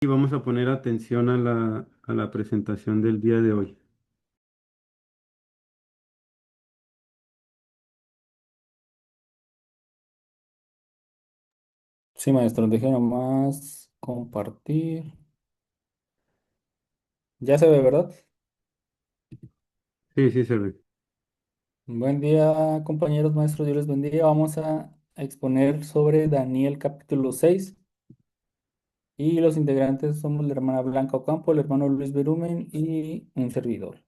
Y vamos a poner atención a la presentación del día de hoy. Sí, maestro, deje nomás compartir. Ya se ve, ¿verdad? Sí, sí se ve. Buen día, compañeros maestros, Dios les bendiga. Vamos a exponer sobre Daniel capítulo 6 y los integrantes somos la hermana Blanca Ocampo, el hermano Luis Berumen y un servidor.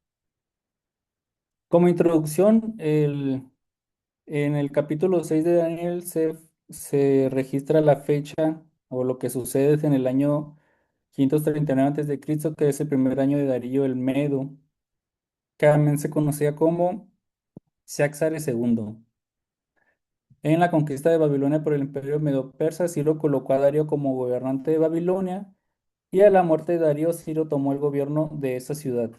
Como introducción, en el capítulo 6 de Daniel se registra la fecha o lo que sucede en el año 539 antes de Cristo, que es el primer año de Darío el Medo, que también se conocía como Ciaxares II. En la conquista de Babilonia por el imperio medo-persa, Ciro colocó a Darío como gobernante de Babilonia y a la muerte de Darío, Ciro tomó el gobierno de esa ciudad.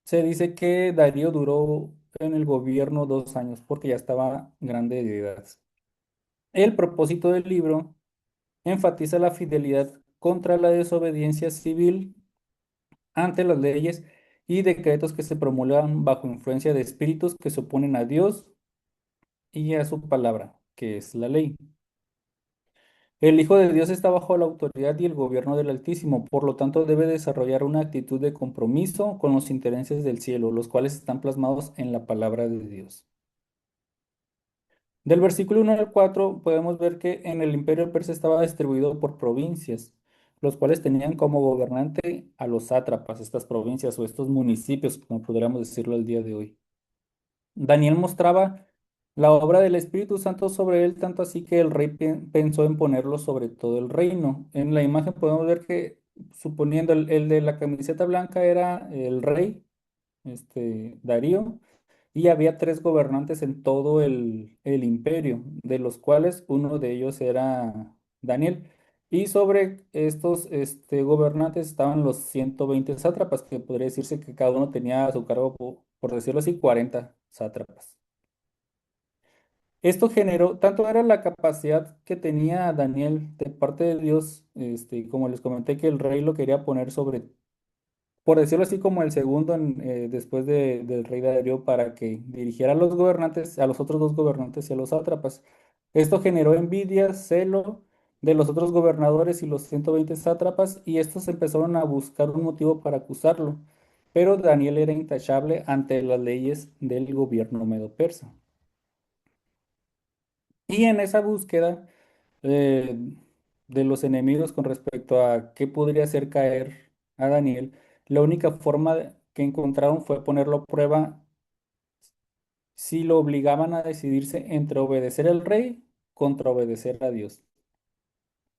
Se dice que Darío duró en el gobierno 2 años porque ya estaba grande de edad. El propósito del libro enfatiza la fidelidad contra la desobediencia civil ante las leyes y decretos que se promulgan bajo influencia de espíritus que se oponen a Dios y a su palabra, que es la ley. El Hijo de Dios está bajo la autoridad y el gobierno del Altísimo, por lo tanto debe desarrollar una actitud de compromiso con los intereses del cielo, los cuales están plasmados en la palabra de Dios. Del versículo 1 al 4 podemos ver que en el imperio persa estaba distribuido por provincias, los cuales tenían como gobernante a los sátrapas, estas provincias o estos municipios, como podríamos decirlo el día de hoy. Daniel mostraba la obra del Espíritu Santo sobre él, tanto así que el rey pensó en ponerlo sobre todo el reino. En la imagen podemos ver que, suponiendo el de la camiseta blanca era el rey, Darío, y había tres gobernantes en todo el imperio, de los cuales uno de ellos era Daniel. Y sobre estos gobernantes estaban los 120 sátrapas, que podría decirse que cada uno tenía a su cargo, por decirlo así, 40 sátrapas. Esto generó, tanto era la capacidad que tenía Daniel de parte de Dios, como les comenté, que el rey lo quería poner sobre, por decirlo así, como el segundo después del rey Darío para que dirigiera a los gobernantes, a los otros dos gobernantes y a los sátrapas. Esto generó envidia, celo de los otros gobernadores y los 120 sátrapas, y estos empezaron a buscar un motivo para acusarlo. Pero Daniel era intachable ante las leyes del gobierno medo-persa. Y en esa búsqueda eh, de los enemigos con respecto a qué podría hacer caer a Daniel, la única forma que encontraron fue ponerlo a prueba si lo obligaban a decidirse entre obedecer al rey contra obedecer a Dios.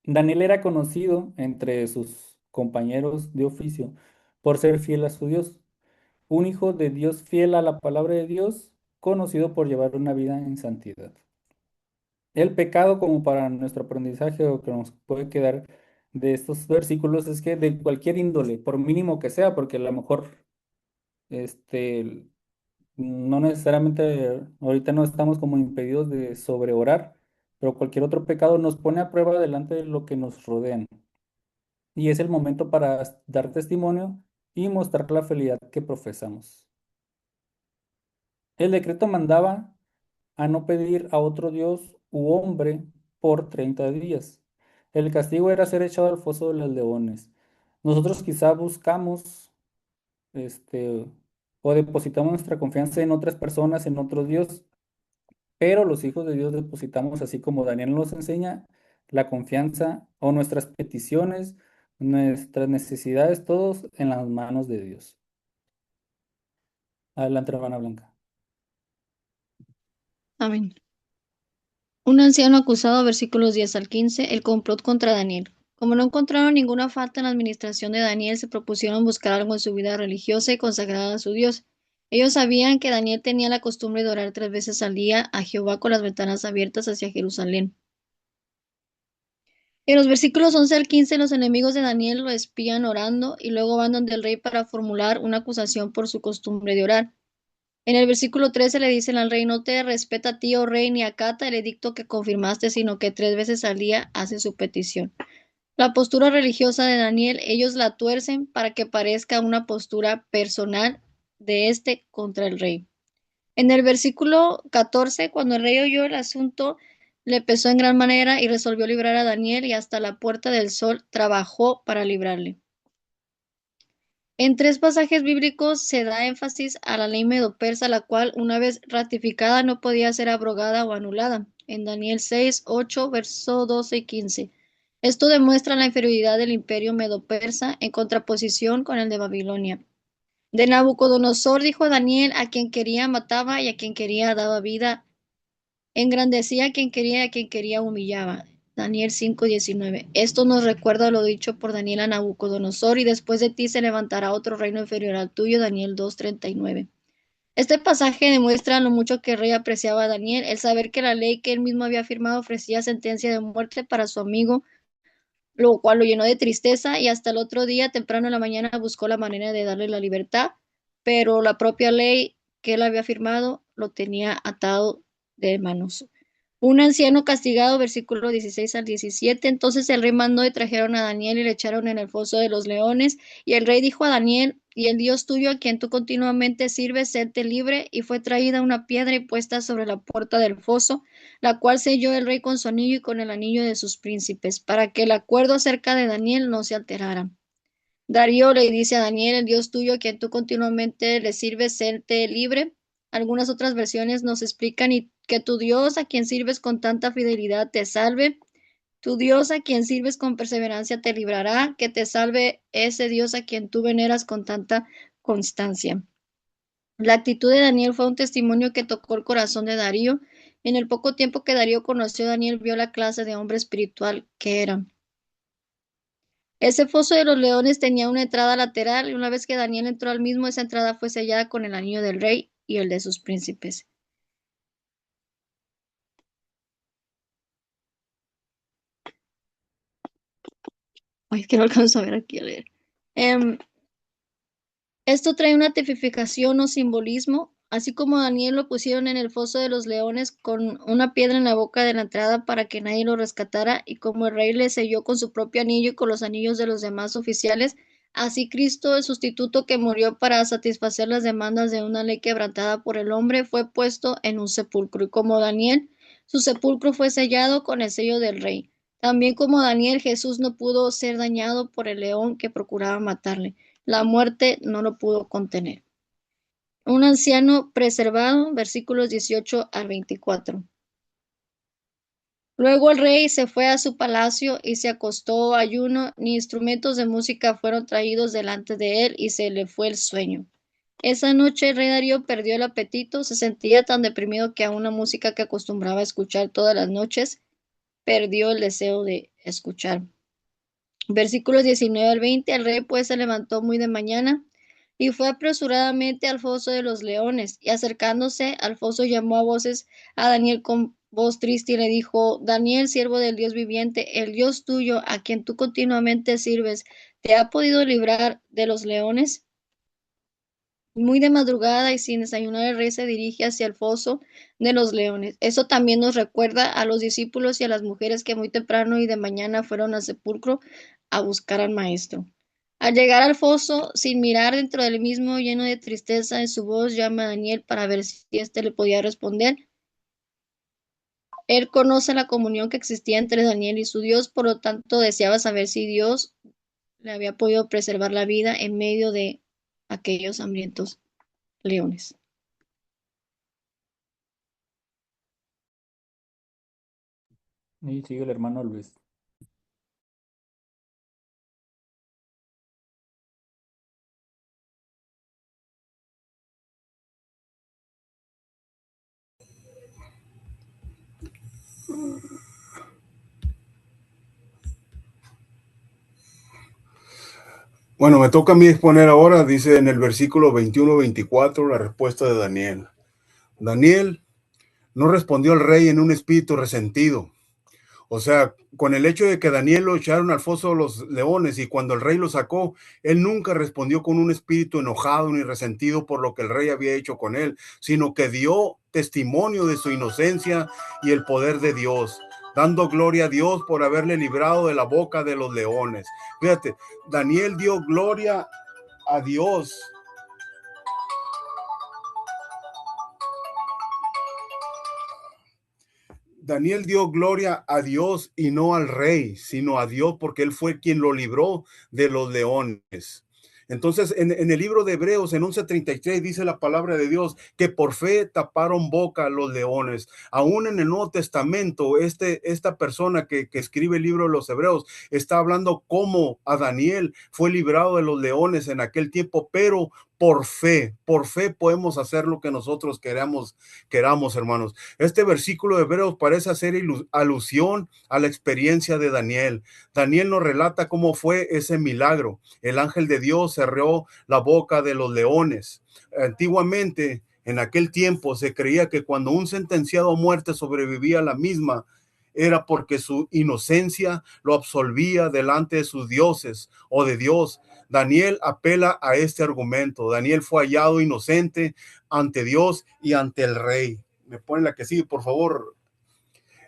Daniel era conocido entre sus compañeros de oficio por ser fiel a su Dios, un hijo de Dios fiel a la palabra de Dios, conocido por llevar una vida en santidad. El pecado, como para nuestro aprendizaje o que nos puede quedar de estos versículos, es que de cualquier índole, por mínimo que sea, porque a lo mejor este, no necesariamente ahorita no estamos como impedidos de sobreorar, pero cualquier otro pecado nos pone a prueba delante de lo que nos rodean. Y es el momento para dar testimonio y mostrar la fidelidad que profesamos. El decreto mandaba a no pedir a otro Dios u hombre por 30 días. El castigo era ser echado al foso de los leones. Nosotros quizá buscamos, este, o depositamos nuestra confianza en otras personas, en otros Dios, pero los hijos de Dios depositamos, así como Daniel nos enseña, la confianza o nuestras peticiones, nuestras necesidades, todos en las manos de Dios. Adelante, hermana Blanca. Amén. Un anciano acusado, versículos 10 al 15, el complot contra Daniel. Como no encontraron ninguna falta en la administración de Daniel, se propusieron buscar algo en su vida religiosa y consagrada a su Dios. Ellos sabían que Daniel tenía la costumbre de orar 3 veces al día a Jehová con las ventanas abiertas hacia Jerusalén. En los versículos 11 al 15, los enemigos de Daniel lo espían orando y luego van donde el rey para formular una acusación por su costumbre de orar. En el versículo 13 le dicen al rey: no te respeta a ti, oh rey, ni acata el edicto que confirmaste, sino que 3 veces al día hace su petición. La postura religiosa de Daniel, ellos la tuercen para que parezca una postura personal de este contra el rey. En el versículo 14, cuando el rey oyó el asunto, le pesó en gran manera y resolvió librar a Daniel y hasta la puerta del sol trabajó para librarle. En 3 pasajes bíblicos se da énfasis a la ley medo-persa, la cual, una vez ratificada, no podía ser abrogada o anulada. En Daniel 6, 8, verso 12 y 15. Esto demuestra la inferioridad del imperio medo-persa en contraposición con el de Babilonia. De Nabucodonosor dijo Daniel: a quien quería mataba y a quien quería daba vida. Engrandecía a quien quería y a quien quería humillaba. Daniel 5:19. Esto nos recuerda lo dicho por Daniel a Nabucodonosor: y después de ti se levantará otro reino inferior al tuyo. Daniel 2:39. Este pasaje demuestra lo mucho que el rey apreciaba a Daniel, el saber que la ley que él mismo había firmado ofrecía sentencia de muerte para su amigo, lo cual lo llenó de tristeza, y hasta el otro día, temprano en la mañana, buscó la manera de darle la libertad, pero la propia ley que él había firmado lo tenía atado de manos. Un anciano castigado, versículo 16 al 17. Entonces el rey mandó y trajeron a Daniel y le echaron en el foso de los leones. Y el rey dijo a Daniel: y el Dios tuyo, a quien tú continuamente sirves, séte libre. Y fue traída una piedra y puesta sobre la puerta del foso, la cual selló el rey con su anillo y con el anillo de sus príncipes, para que el acuerdo acerca de Daniel no se alterara. Darío le dice a Daniel: el Dios tuyo, a quien tú continuamente le sirves, séte libre. Algunas otras versiones nos explican: y que tu Dios, a quien sirves con tanta fidelidad, te salve. Tu Dios, a quien sirves con perseverancia, te librará. Que te salve ese Dios a quien tú veneras con tanta constancia. La actitud de Daniel fue un testimonio que tocó el corazón de Darío. En el poco tiempo que Darío conoció a Daniel, vio la clase de hombre espiritual que era. Ese foso de los leones tenía una entrada lateral, y una vez que Daniel entró al mismo, esa entrada fue sellada con el anillo del rey y el de sus príncipes. Ay, es que no alcanzo a ver aquí a leer. Esto trae una tipificación o simbolismo, así como a Daniel lo pusieron en el foso de los leones con una piedra en la boca de la entrada para que nadie lo rescatara, y como el rey le selló con su propio anillo y con los anillos de los demás oficiales, así Cristo, el sustituto que murió para satisfacer las demandas de una ley quebrantada por el hombre, fue puesto en un sepulcro, y como Daniel, su sepulcro fue sellado con el sello del rey. También como Daniel, Jesús no pudo ser dañado por el león que procuraba matarle. La muerte no lo pudo contener. Un anciano preservado, versículos 18 al 24. Luego el rey se fue a su palacio y se acostó ayuno, ni instrumentos de música fueron traídos delante de él, y se le fue el sueño. Esa noche el rey Darío perdió el apetito, se sentía tan deprimido que aún la música que acostumbraba a escuchar todas las noches, perdió el deseo de escuchar. Versículos 19 al 20. El rey pues se levantó muy de mañana y fue apresuradamente al foso de los leones, y acercándose al foso llamó a voces a Daniel con voz triste y le dijo: Daniel, siervo del Dios viviente, el Dios tuyo, a quien tú continuamente sirves, ¿te ha podido librar de los leones? Muy de madrugada y sin desayunar, el rey se dirige hacia el foso de los leones. Eso también nos recuerda a los discípulos y a las mujeres que muy temprano y de mañana fueron al sepulcro a buscar al maestro. Al llegar al foso, sin mirar dentro del mismo, lleno de tristeza en su voz, llama a Daniel para ver si éste le podía responder. Él conoce la comunión que existía entre Daniel y su Dios, por lo tanto deseaba saber si Dios le había podido preservar la vida en medio de aquellos hambrientos leones. Y sigue el hermano Luis. Bueno, me toca a mí exponer ahora, dice en el versículo 21-24, la respuesta de Daniel. Daniel no respondió al rey en un espíritu resentido. O sea, con el hecho de que Daniel lo echaron al foso de los leones y cuando el rey lo sacó, él nunca respondió con un espíritu enojado ni resentido por lo que el rey había hecho con él, sino que dio testimonio de su inocencia y el poder de Dios. dando gloria a Dios por haberle librado de la boca de los leones. Fíjate, Daniel dio gloria a Dios. Daniel dio gloria a Dios y no al rey, sino a Dios, porque él fue quien lo libró de los leones. Entonces, en el libro de Hebreos, en 11:33, dice la palabra de Dios que por fe taparon boca a los leones. Aún en el Nuevo Testamento, esta persona que escribe el libro de los Hebreos está hablando cómo a Daniel fue librado de los leones en aquel tiempo, pero por fe podemos hacer lo que nosotros queramos, hermanos. Este versículo de Hebreos parece hacer alusión a la experiencia de Daniel. Daniel nos relata cómo fue ese milagro. El ángel de Dios cerró la boca de los leones. Antiguamente, en aquel tiempo, se creía que cuando un sentenciado a muerte sobrevivía a la misma, era porque su inocencia lo absolvía delante de sus dioses o de Dios. Daniel apela a este argumento. Daniel fue hallado inocente ante Dios y ante el rey. Me ponen la que sigue, por favor.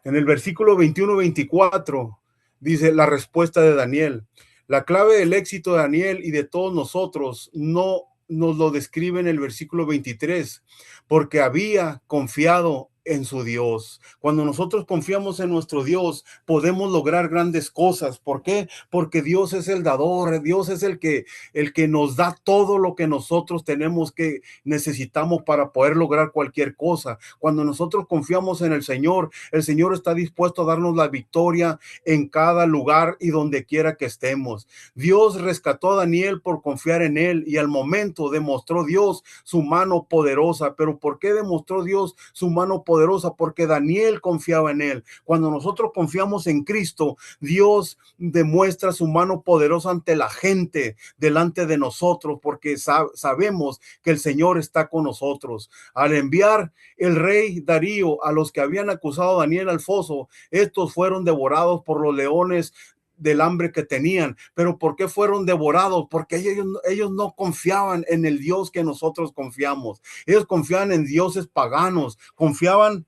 En el versículo 21-24 dice la respuesta de Daniel. La clave del éxito de Daniel y de todos nosotros no nos lo describe en el versículo 23, porque había confiado en su Dios. Cuando nosotros confiamos en nuestro Dios, podemos lograr grandes cosas. ¿Por qué? Porque Dios es el dador, Dios es el que nos da todo lo que nosotros necesitamos para poder lograr cualquier cosa. Cuando nosotros confiamos en el Señor está dispuesto a darnos la victoria en cada lugar y donde quiera que estemos. Dios rescató a Daniel por confiar en él y al momento demostró Dios su mano poderosa. ¿Pero por qué demostró Dios su mano poderosa? Porque Daniel confiaba en él. Cuando nosotros confiamos en Cristo, Dios demuestra su mano poderosa ante la gente, delante de nosotros, porque sabemos que el Señor está con nosotros. Al enviar el rey Darío a los que habían acusado a Daniel al foso, estos fueron devorados por los leones del hambre que tenían. ¿Pero por qué fueron devorados? Porque ellos no confiaban en el Dios que nosotros confiamos. Ellos confiaban en dioses paganos, confiaban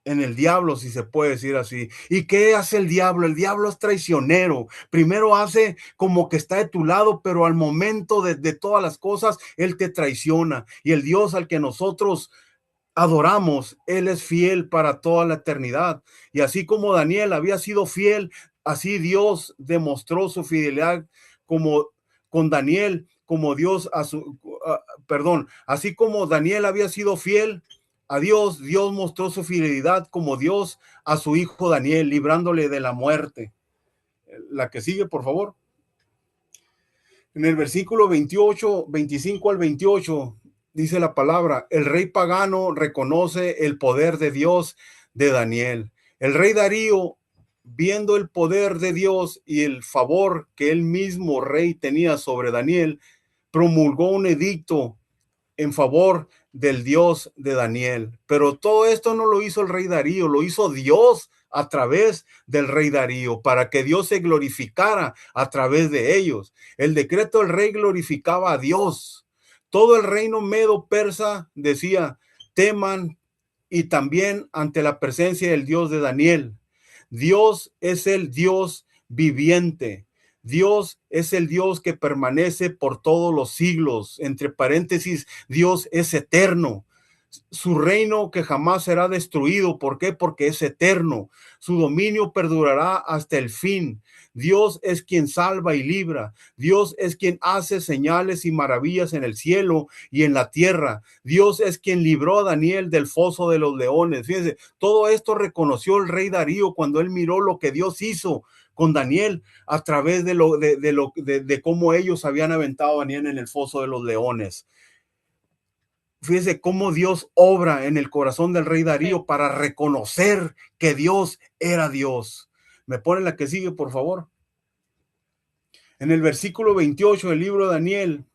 en el diablo, si se puede decir así. ¿Y qué hace el diablo? El diablo es traicionero. Primero hace como que está de tu lado, pero al momento de todas las cosas, él te traiciona. Y el Dios al que nosotros adoramos, él es fiel para toda la eternidad. Y así como Daniel había sido fiel, así Dios demostró su fidelidad con Daniel, así como Daniel había sido fiel a Dios, Dios mostró su fidelidad como Dios a su hijo Daniel, librándole de la muerte. La que sigue, por favor. En el versículo 25 al 28, dice la palabra, el rey pagano reconoce el poder de Dios de Daniel. El rey Darío, viendo el poder de Dios y el favor que él mismo rey tenía sobre Daniel, promulgó un edicto en favor del Dios de Daniel. Pero todo esto no lo hizo el rey Darío, lo hizo Dios a través del rey Darío, para que Dios se glorificara a través de ellos. El decreto del rey glorificaba a Dios. Todo el reino medo persa decía, teman, y también ante la presencia del Dios de Daniel. Dios es el Dios viviente. Dios es el Dios que permanece por todos los siglos. Entre paréntesis, Dios es eterno. Su reino que jamás será destruido. ¿Por qué? Porque es eterno. Su dominio perdurará hasta el fin. Dios es quien salva y libra. Dios es quien hace señales y maravillas en el cielo y en la tierra. Dios es quien libró a Daniel del foso de los leones. Fíjense, todo esto reconoció el rey Darío cuando él miró lo que Dios hizo con Daniel a través de cómo ellos habían aventado a Daniel en el foso de los leones. Fíjese cómo Dios obra en el corazón del rey Darío para reconocer que Dios era Dios. ¿Me ponen la que sigue, por favor? En el versículo 28 del libro de Daniel,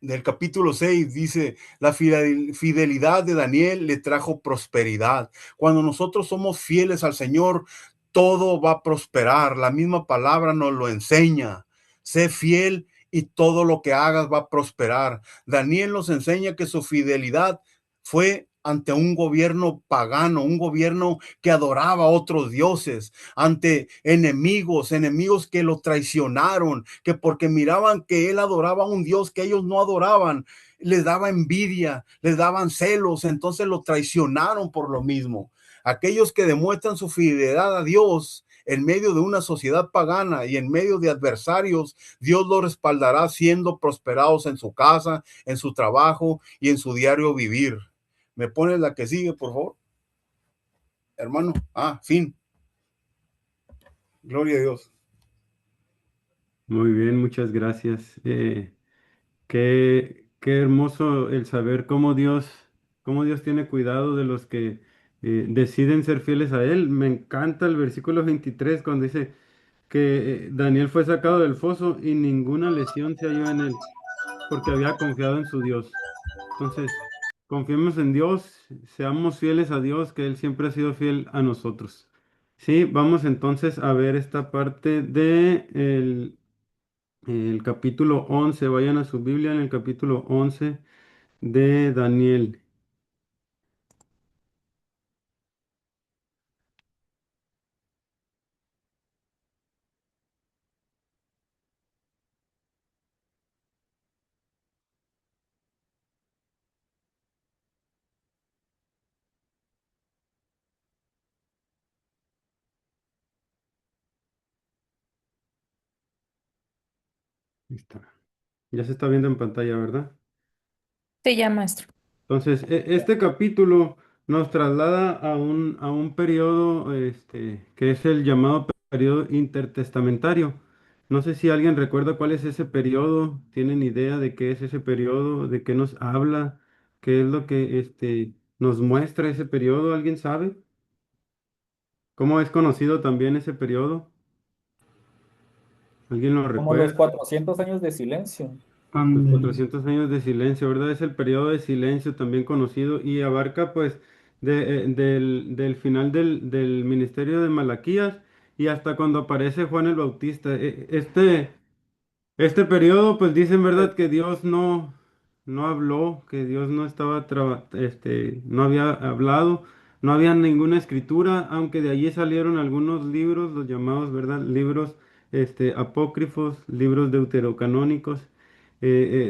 del capítulo 6, dice, la fidelidad de Daniel le trajo prosperidad. Cuando nosotros somos fieles al Señor, todo va a prosperar. La misma palabra nos lo enseña. Sé fiel y todo lo que hagas va a prosperar. Daniel nos enseña que su fidelidad fue ante un gobierno pagano, un gobierno que adoraba a otros dioses, ante enemigos que lo traicionaron, que porque miraban que él adoraba a un Dios que ellos no adoraban, les daba envidia, les daban celos, entonces lo traicionaron por lo mismo. Aquellos que demuestran su fidelidad a Dios en medio de una sociedad pagana y en medio de adversarios, Dios los respaldará siendo prosperados en su casa, en su trabajo y en su diario vivir. ¿Me pones la que sigue, por favor, hermano? Fin. Gloria a Dios. Muy bien, muchas gracias. Qué hermoso el saber cómo Dios tiene cuidado de los que deciden ser fieles a Él. Me encanta el versículo 23 cuando dice que Daniel fue sacado del foso y ninguna lesión se halló en él, porque había confiado en su Dios. Entonces, confiemos en Dios, seamos fieles a Dios, que Él siempre ha sido fiel a nosotros. Sí, vamos entonces a ver esta parte de el capítulo 11. Vayan a su Biblia en el capítulo 11 de Daniel. Ahí está. Ya se está viendo en pantalla, ¿verdad? Sí, ya, maestro. Entonces, este capítulo nos traslada a un periodo que es el llamado periodo intertestamentario. No sé si alguien recuerda cuál es ese periodo, tienen idea de qué es ese periodo, de qué nos habla, qué es lo que nos muestra ese periodo, ¿alguien sabe? ¿Cómo es conocido también ese periodo? ¿Alguien lo Como los recuerda? 400 años de silencio. Los 400 años de silencio, ¿verdad? Es el periodo de silencio también conocido y abarca pues del final del ministerio de Malaquías y hasta cuando aparece Juan el Bautista. Este periodo, pues dicen, ¿verdad? Que Dios no habló, que Dios no estaba, no había hablado, no había ninguna escritura, aunque de allí salieron algunos libros, los llamados, ¿verdad? Libros, apócrifos, libros deuterocanónicos,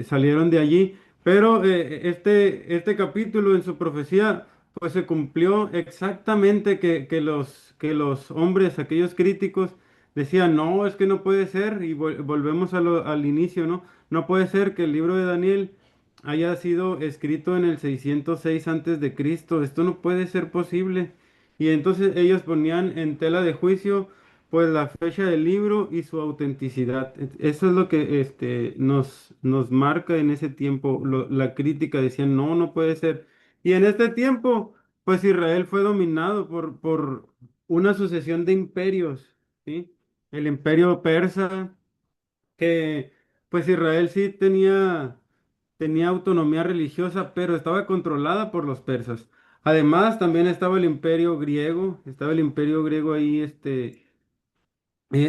salieron de allí, pero este capítulo en su profecía, pues se cumplió exactamente que los hombres, aquellos críticos, decían, no, es que no puede ser, y volvemos al inicio, ¿no? No puede ser que el libro de Daniel haya sido escrito en el 606 antes de Cristo, esto no puede ser posible. Y entonces ellos ponían en tela de juicio, pues la fecha del libro y su autenticidad. Eso es lo que nos marca en ese tiempo. La crítica decían, no, no puede ser. Y en este tiempo, pues Israel fue dominado por una sucesión de imperios, ¿sí? El imperio persa, que pues Israel sí tenía autonomía religiosa, pero estaba controlada por los persas. Además, también estaba el imperio griego ahí,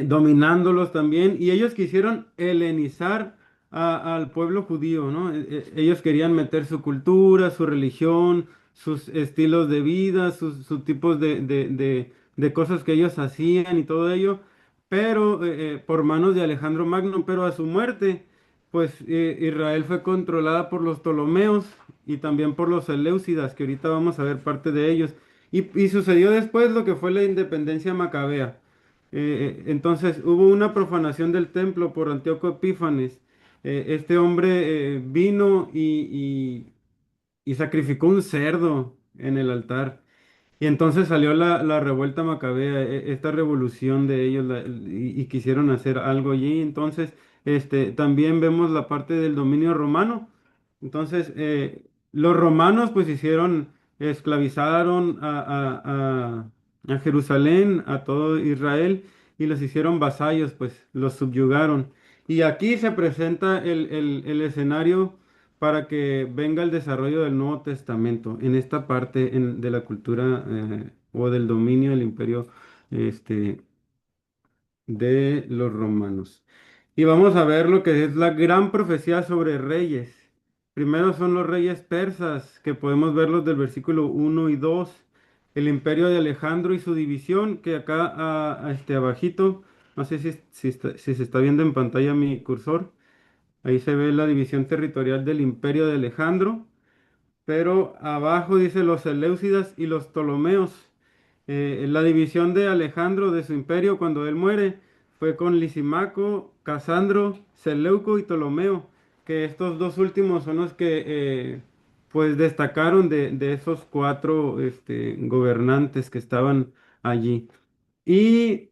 dominándolos también, y ellos quisieron helenizar al pueblo judío, ¿no? Ellos querían meter su cultura, su religión, sus estilos de vida, sus tipos de cosas que ellos hacían y todo ello, pero por manos de Alejandro Magno, pero a su muerte, pues Israel fue controlada por los Ptolomeos y también por los Seleucidas, que ahorita vamos a ver parte de ellos. Y sucedió después lo que fue la independencia macabea. Entonces hubo una profanación del templo por Antíoco Epífanes. Este hombre vino y sacrificó un cerdo en el altar. Y entonces salió la revuelta macabea, esta revolución de ellos, y quisieron hacer algo allí. Entonces, también vemos la parte del dominio romano. Entonces, los romanos pues esclavizaron a Jerusalén, a todo Israel, y los hicieron vasallos, pues los subyugaron. Y aquí se presenta el escenario para que venga el desarrollo del Nuevo Testamento en esta parte de la cultura o del dominio del imperio este, de los romanos. Y vamos a ver lo que es la gran profecía sobre reyes. Primero son los reyes persas, que podemos verlos del versículo 1 y 2. El imperio de Alejandro y su división, que acá abajito, no sé si se está viendo en pantalla mi cursor, ahí se ve la división territorial del imperio de Alejandro. Pero abajo dice los Seleucidas y los Ptolomeos. La división de Alejandro de su imperio cuando él muere fue con Lisimaco, Casandro, Seleuco y Ptolomeo, que estos dos últimos son los que pues destacaron de esos cuatro gobernantes que estaban allí. Y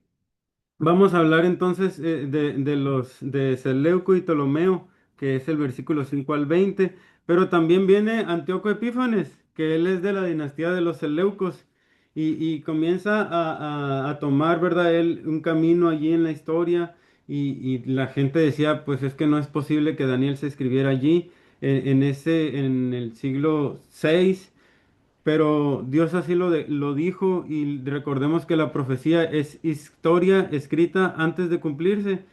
vamos a hablar entonces de los de Seleuco y Ptolomeo, que es el versículo 5 al 20, pero también viene Antíoco Epífanes, que él es de la dinastía de los Seleucos, y comienza a tomar, ¿verdad? Él un camino allí en la historia, y la gente decía, pues es que no es posible que Daniel se escribiera allí, en el siglo 6. Pero Dios así lo dijo y recordemos que la profecía es historia escrita antes de cumplirse.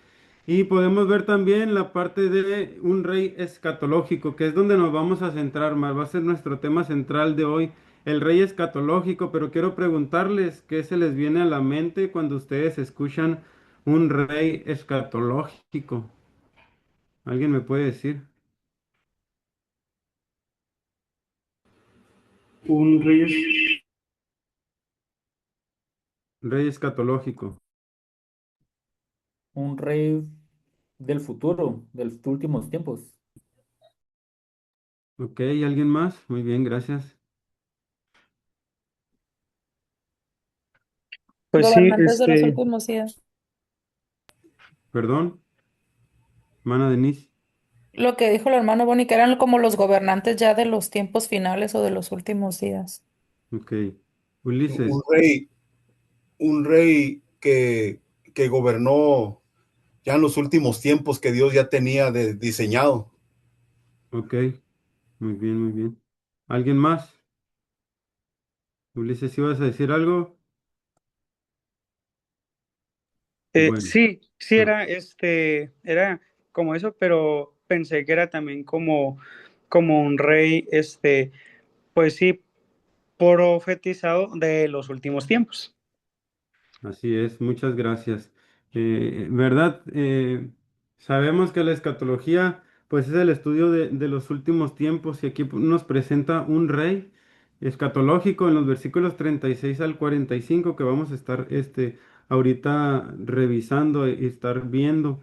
Y podemos ver también la parte de un rey escatológico, que es donde nos vamos a centrar más. Va a ser nuestro tema central de hoy, el rey escatológico. Pero quiero preguntarles qué se les viene a la mente cuando ustedes escuchan un rey escatológico. ¿Alguien me puede decir? Un rey, Rey escatológico. Un rey del futuro, de los últimos tiempos. Ok, ¿alguien más? Muy bien, gracias. pues sí, Gobernantes de los últimos días. Perdón, hermana Denise. Lo que dijo el hermano Bonnie, que eran como los gobernantes ya de los tiempos finales o de los últimos días. Ok. un Ulises. rey, un rey que gobernó ya en los últimos tiempos que Dios ya tenía diseñado. Ok. Muy bien, muy bien. ¿Alguien más? Ulises, ¿ibas a decir algo? Bueno. sí, sí Ah, era era como eso, pero pensé que era también como un rey, pues sí, profetizado de los últimos tiempos. así es. Muchas gracias. ¿Verdad? Sabemos que la escatología, pues es el estudio de los últimos tiempos y aquí nos presenta un rey escatológico en los versículos 36 al 45 que vamos a estar ahorita revisando y estar viendo.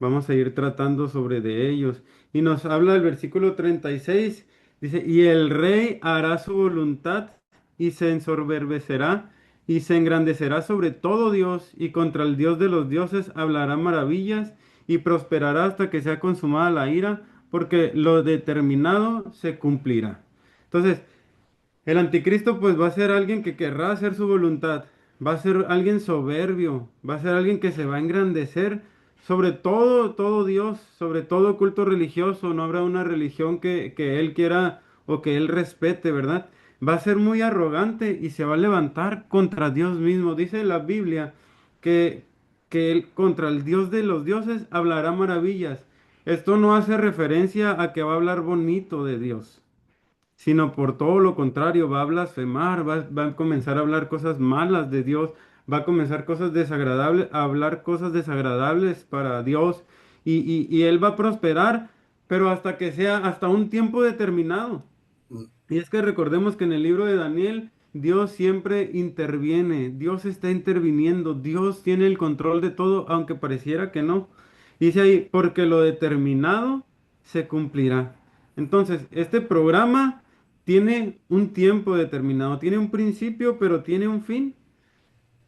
Vamos a ir tratando sobre de ellos. Y nos habla el versículo 36. Dice, y el rey hará su voluntad y se ensoberbecerá y se engrandecerá sobre todo Dios y contra el Dios de los dioses hablará maravillas y prosperará hasta que sea consumada la ira, porque lo determinado se cumplirá. Entonces, el anticristo pues va a ser alguien que querrá hacer su voluntad, va a ser alguien soberbio, va a ser alguien que se va a engrandecer sobre todo Dios, sobre todo culto religioso, no habrá una religión que él quiera o que él respete, ¿verdad? Va a ser muy arrogante y se va a levantar contra Dios mismo. Dice la Biblia que, que él contra el Dios de los dioses hablará maravillas. Esto no hace referencia a que va a hablar bonito de Dios, sino por todo lo contrario, va a blasfemar, va a comenzar a hablar cosas malas de Dios, va a comenzar cosas desagradables, a hablar cosas desagradables para Dios, y él va a prosperar, pero hasta que sea, hasta un tiempo determinado. Y es que recordemos que en el libro de Daniel, Dios siempre interviene, Dios está interviniendo, Dios tiene el control de todo, aunque pareciera que no. Dice ahí, porque lo determinado se cumplirá. Entonces, este programa tiene un tiempo determinado, tiene un principio, pero tiene un fin.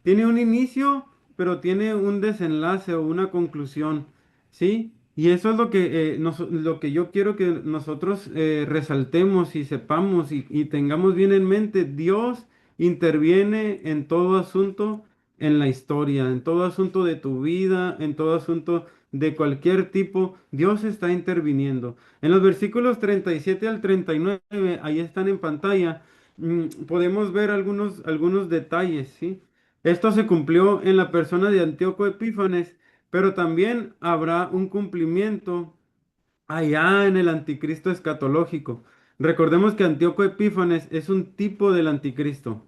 Tiene un inicio, pero tiene un desenlace o una conclusión, ¿sí? Y eso es lo que, lo que yo quiero que nosotros resaltemos y sepamos y tengamos bien en mente. Dios interviene en todo asunto en la historia, en todo asunto de tu vida, en todo asunto de cualquier tipo. Dios está interviniendo. En los versículos 37 al 39, ahí están en pantalla, podemos ver algunos detalles, ¿sí? Esto se cumplió en la persona de Antíoco Epífanes, pero también habrá un cumplimiento allá en el anticristo escatológico. Recordemos que Antíoco Epífanes es un tipo del anticristo.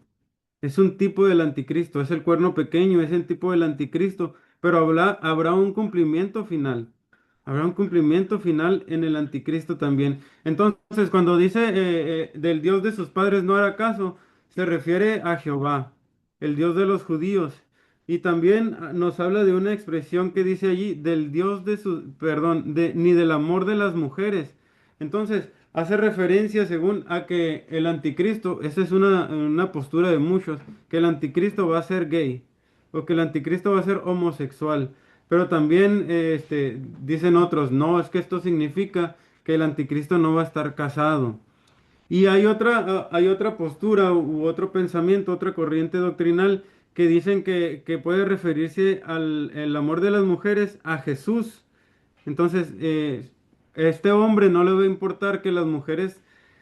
Es un tipo del anticristo, es el cuerno pequeño, es el tipo del anticristo, pero habrá un cumplimiento final. Habrá un cumplimiento final en el anticristo también. Entonces, cuando dice del Dios de sus padres no hará caso, se refiere a Jehová, el Dios de los judíos. Y también nos habla de una expresión que dice allí, del Dios de su, perdón, ni del amor de las mujeres. Entonces, hace referencia según a que el anticristo, esa es una postura de muchos, que el anticristo va a ser gay o que el anticristo va a ser homosexual. Pero también dicen otros, no, es que esto significa que el anticristo no va a estar casado. Y hay otra postura u otro pensamiento, otra corriente doctrinal que dicen que puede referirse al el amor de las mujeres a Jesús. Entonces, este hombre no le va a importar que las mujeres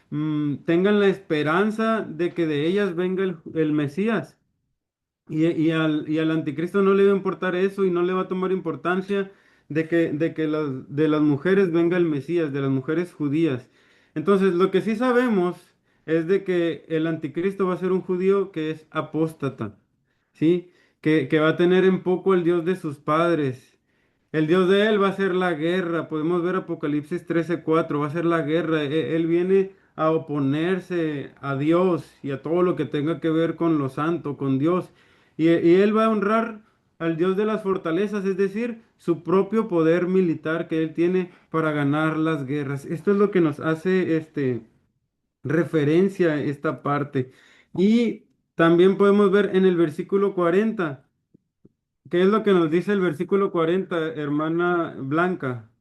tengan la esperanza de que de ellas venga el Mesías. Y al anticristo no le va a importar eso y no le va a tomar importancia de las mujeres venga el Mesías, de las mujeres judías. Entonces, lo que sí sabemos es de que el anticristo va a ser un judío que es apóstata, ¿sí? Que va a tener en poco el Dios de sus padres. El Dios de él va a ser la guerra. Podemos ver Apocalipsis 13:4, va a ser la guerra. Él viene a oponerse a Dios y a todo lo que tenga que ver con lo santo, con Dios. Y él va a honrar al Dios de las fortalezas, es decir, su propio poder militar que él tiene para ganar las guerras. Esto es lo que nos hace referencia a esta parte. Y también podemos ver en el versículo 40. ¿Qué es lo que nos dice el versículo 40, hermana Blanca?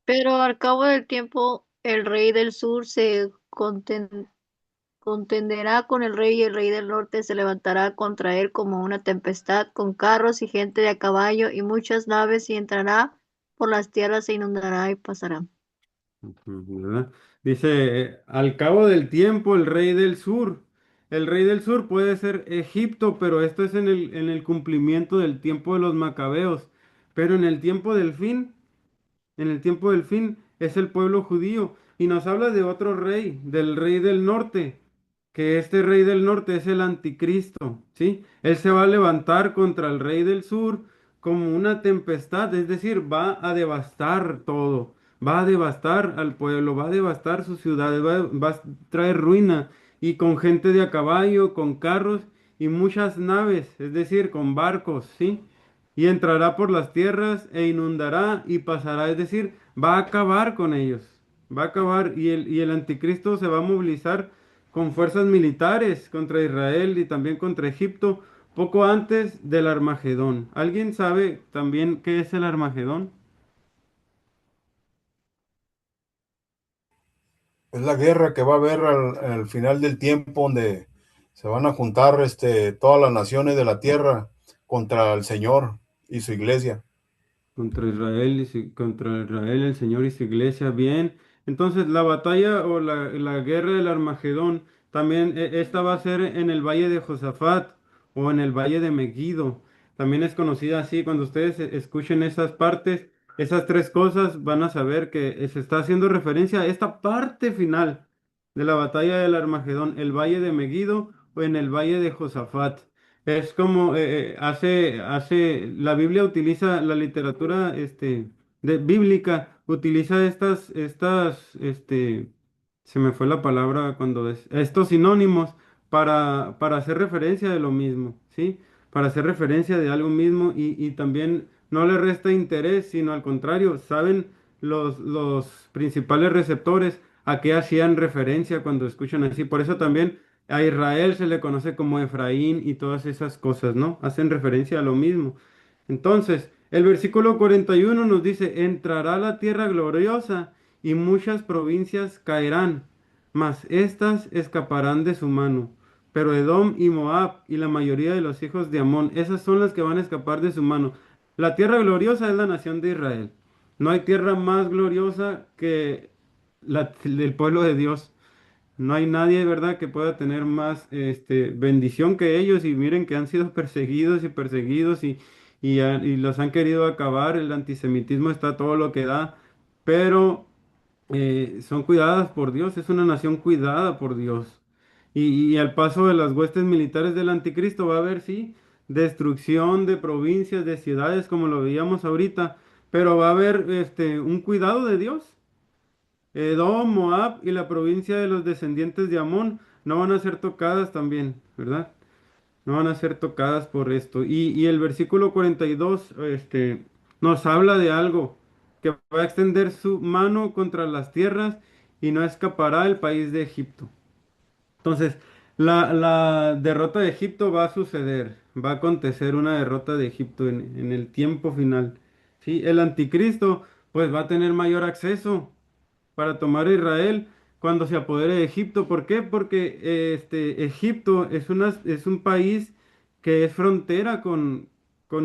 Pero al cabo del tiempo, el rey del sur contenderá con el rey y el rey del norte se levantará contra él como una tempestad, con carros y gente de a caballo y muchas naves y entrará por las tierras, se inundará y pasará. Ujú, ¿verdad? Dice, al cabo del tiempo, el rey del sur. El rey del sur puede ser Egipto, pero esto es en el cumplimiento del tiempo de los macabeos. Pero en el tiempo del fin, en el tiempo del fin es el pueblo judío y nos habla de otro rey, del rey del norte, que este rey del norte es el anticristo, ¿sí? Él se va a levantar contra el rey del sur como una tempestad, es decir, va a devastar todo, va a devastar al pueblo, va a devastar sus ciudades, va a traer ruina y con gente de a caballo, con carros y muchas naves, es decir, con barcos, ¿sí? Y entrará por las tierras e inundará y pasará, es decir, va a acabar con ellos, va a acabar y el anticristo se va a movilizar con fuerzas militares contra Israel y también contra Egipto poco antes del Armagedón. ¿Alguien sabe también qué es el Armagedón? Es la guerra que va a haber al final del tiempo, donde se van a juntar todas las naciones de la tierra contra el Señor y su iglesia. Contra Israel, el Señor y su iglesia, bien. Entonces, la batalla o la guerra del Armagedón, también esta va a ser en el valle de Josafat o en el valle de Megiddo. También es conocida así. Cuando ustedes escuchen esas partes, esas tres cosas, van a saber que se está haciendo referencia a esta parte final de la batalla del Armagedón, el valle de Megiddo o en el valle de Josafat. Es como la Biblia utiliza la literatura bíblica, utiliza se me fue la palabra cuando estos sinónimos para hacer referencia de lo mismo, ¿sí? Para hacer referencia de algo mismo y también no le resta interés, sino al contrario, saben los principales receptores a qué hacían referencia cuando escuchan así. Por eso también a Israel se le conoce como Efraín y todas esas cosas, ¿no? Hacen referencia a lo mismo. Entonces, el versículo 41 nos dice, entrará la tierra gloriosa y muchas provincias caerán, mas éstas escaparán de su mano. Pero Edom y Moab y la mayoría de los hijos de Amón, esas son las que van a escapar de su mano. La tierra gloriosa es la nación de Israel. No hay tierra más gloriosa que la del pueblo de Dios. No hay nadie, ¿verdad?, que pueda tener más bendición que ellos y miren que han sido perseguidos y perseguidos y los han querido acabar, el antisemitismo está a todo lo que da, pero son cuidadas por Dios, es una nación cuidada por Dios. Y al paso de las huestes militares del anticristo va a haber, sí, destrucción de provincias, de ciudades, como lo veíamos ahorita, pero va a haber un cuidado de Dios. Edom, Moab y la provincia de los descendientes de Amón no van a ser tocadas también, ¿verdad? No van a ser tocadas por esto. Y el versículo 42, nos habla de algo, que va a extender su mano contra las tierras y no escapará el país de Egipto. Entonces, la derrota de Egipto va a suceder, va a acontecer una derrota de Egipto en el tiempo final. ¿Sí? El anticristo, pues va a tener mayor acceso para tomar a Israel cuando se apodere de Egipto. ¿Por qué? Porque Egipto es un país que es frontera con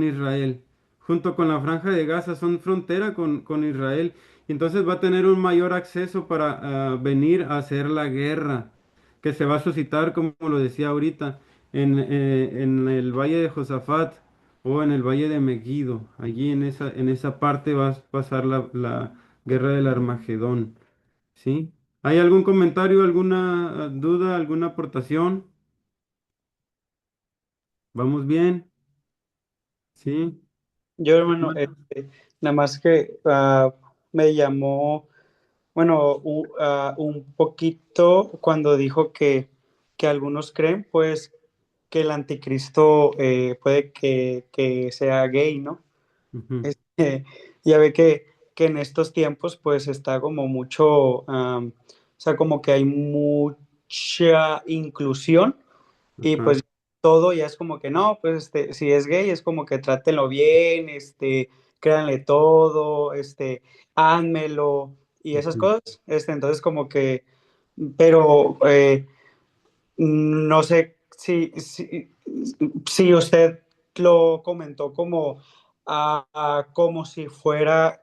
Israel. Junto con la Franja de Gaza son frontera con Israel. Entonces va a tener un mayor acceso para venir a hacer la guerra que se va a suscitar, como lo decía ahorita, en el valle de Josafat o en el valle de Megiddo. Allí en esa parte va a pasar la guerra del Armagedón. ¿Sí? ¿Hay algún comentario, alguna duda, alguna aportación? ¿Vamos bien? ¿Sí? Yo, hermano, Bueno. nada más que me llamó, bueno, un poquito cuando dijo que algunos creen, pues, que el anticristo puede que sea gay, ¿no? Ujú, Este, ya ve que en estos tiempos, pues, está como mucho, o sea, como que hay mucha inclusión y ajá, pues todo ya es como que no, pues si es gay es como que trátenlo bien, créanle todo, házmelo y esas ujú, cosas, entonces como que, pero no sé si usted lo comentó como, como si fuera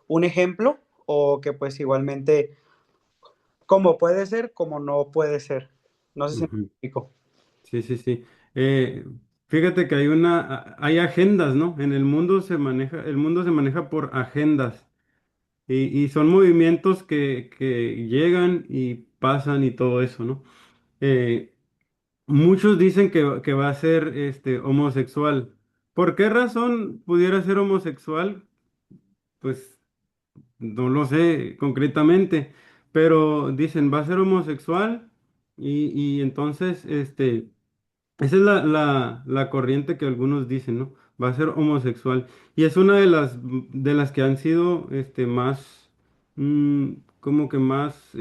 un ejemplo o que pues igualmente como puede ser, como no puede ser. No sé si me ujú. explico. Sí, sí, sí. Eh, Fíjate que hay agendas, ¿no? En el mundo se maneja por agendas y son movimientos que llegan y pasan y todo eso, ¿no? Eh, Muchos dicen que va a ser homosexual. ¿Por qué razón pudiera ser homosexual? Pues no lo sé concretamente, pero dicen va a ser homosexual y entonces esa es la corriente que algunos dicen, ¿no? Va a ser homosexual. Y es una de las que han sido más, como que más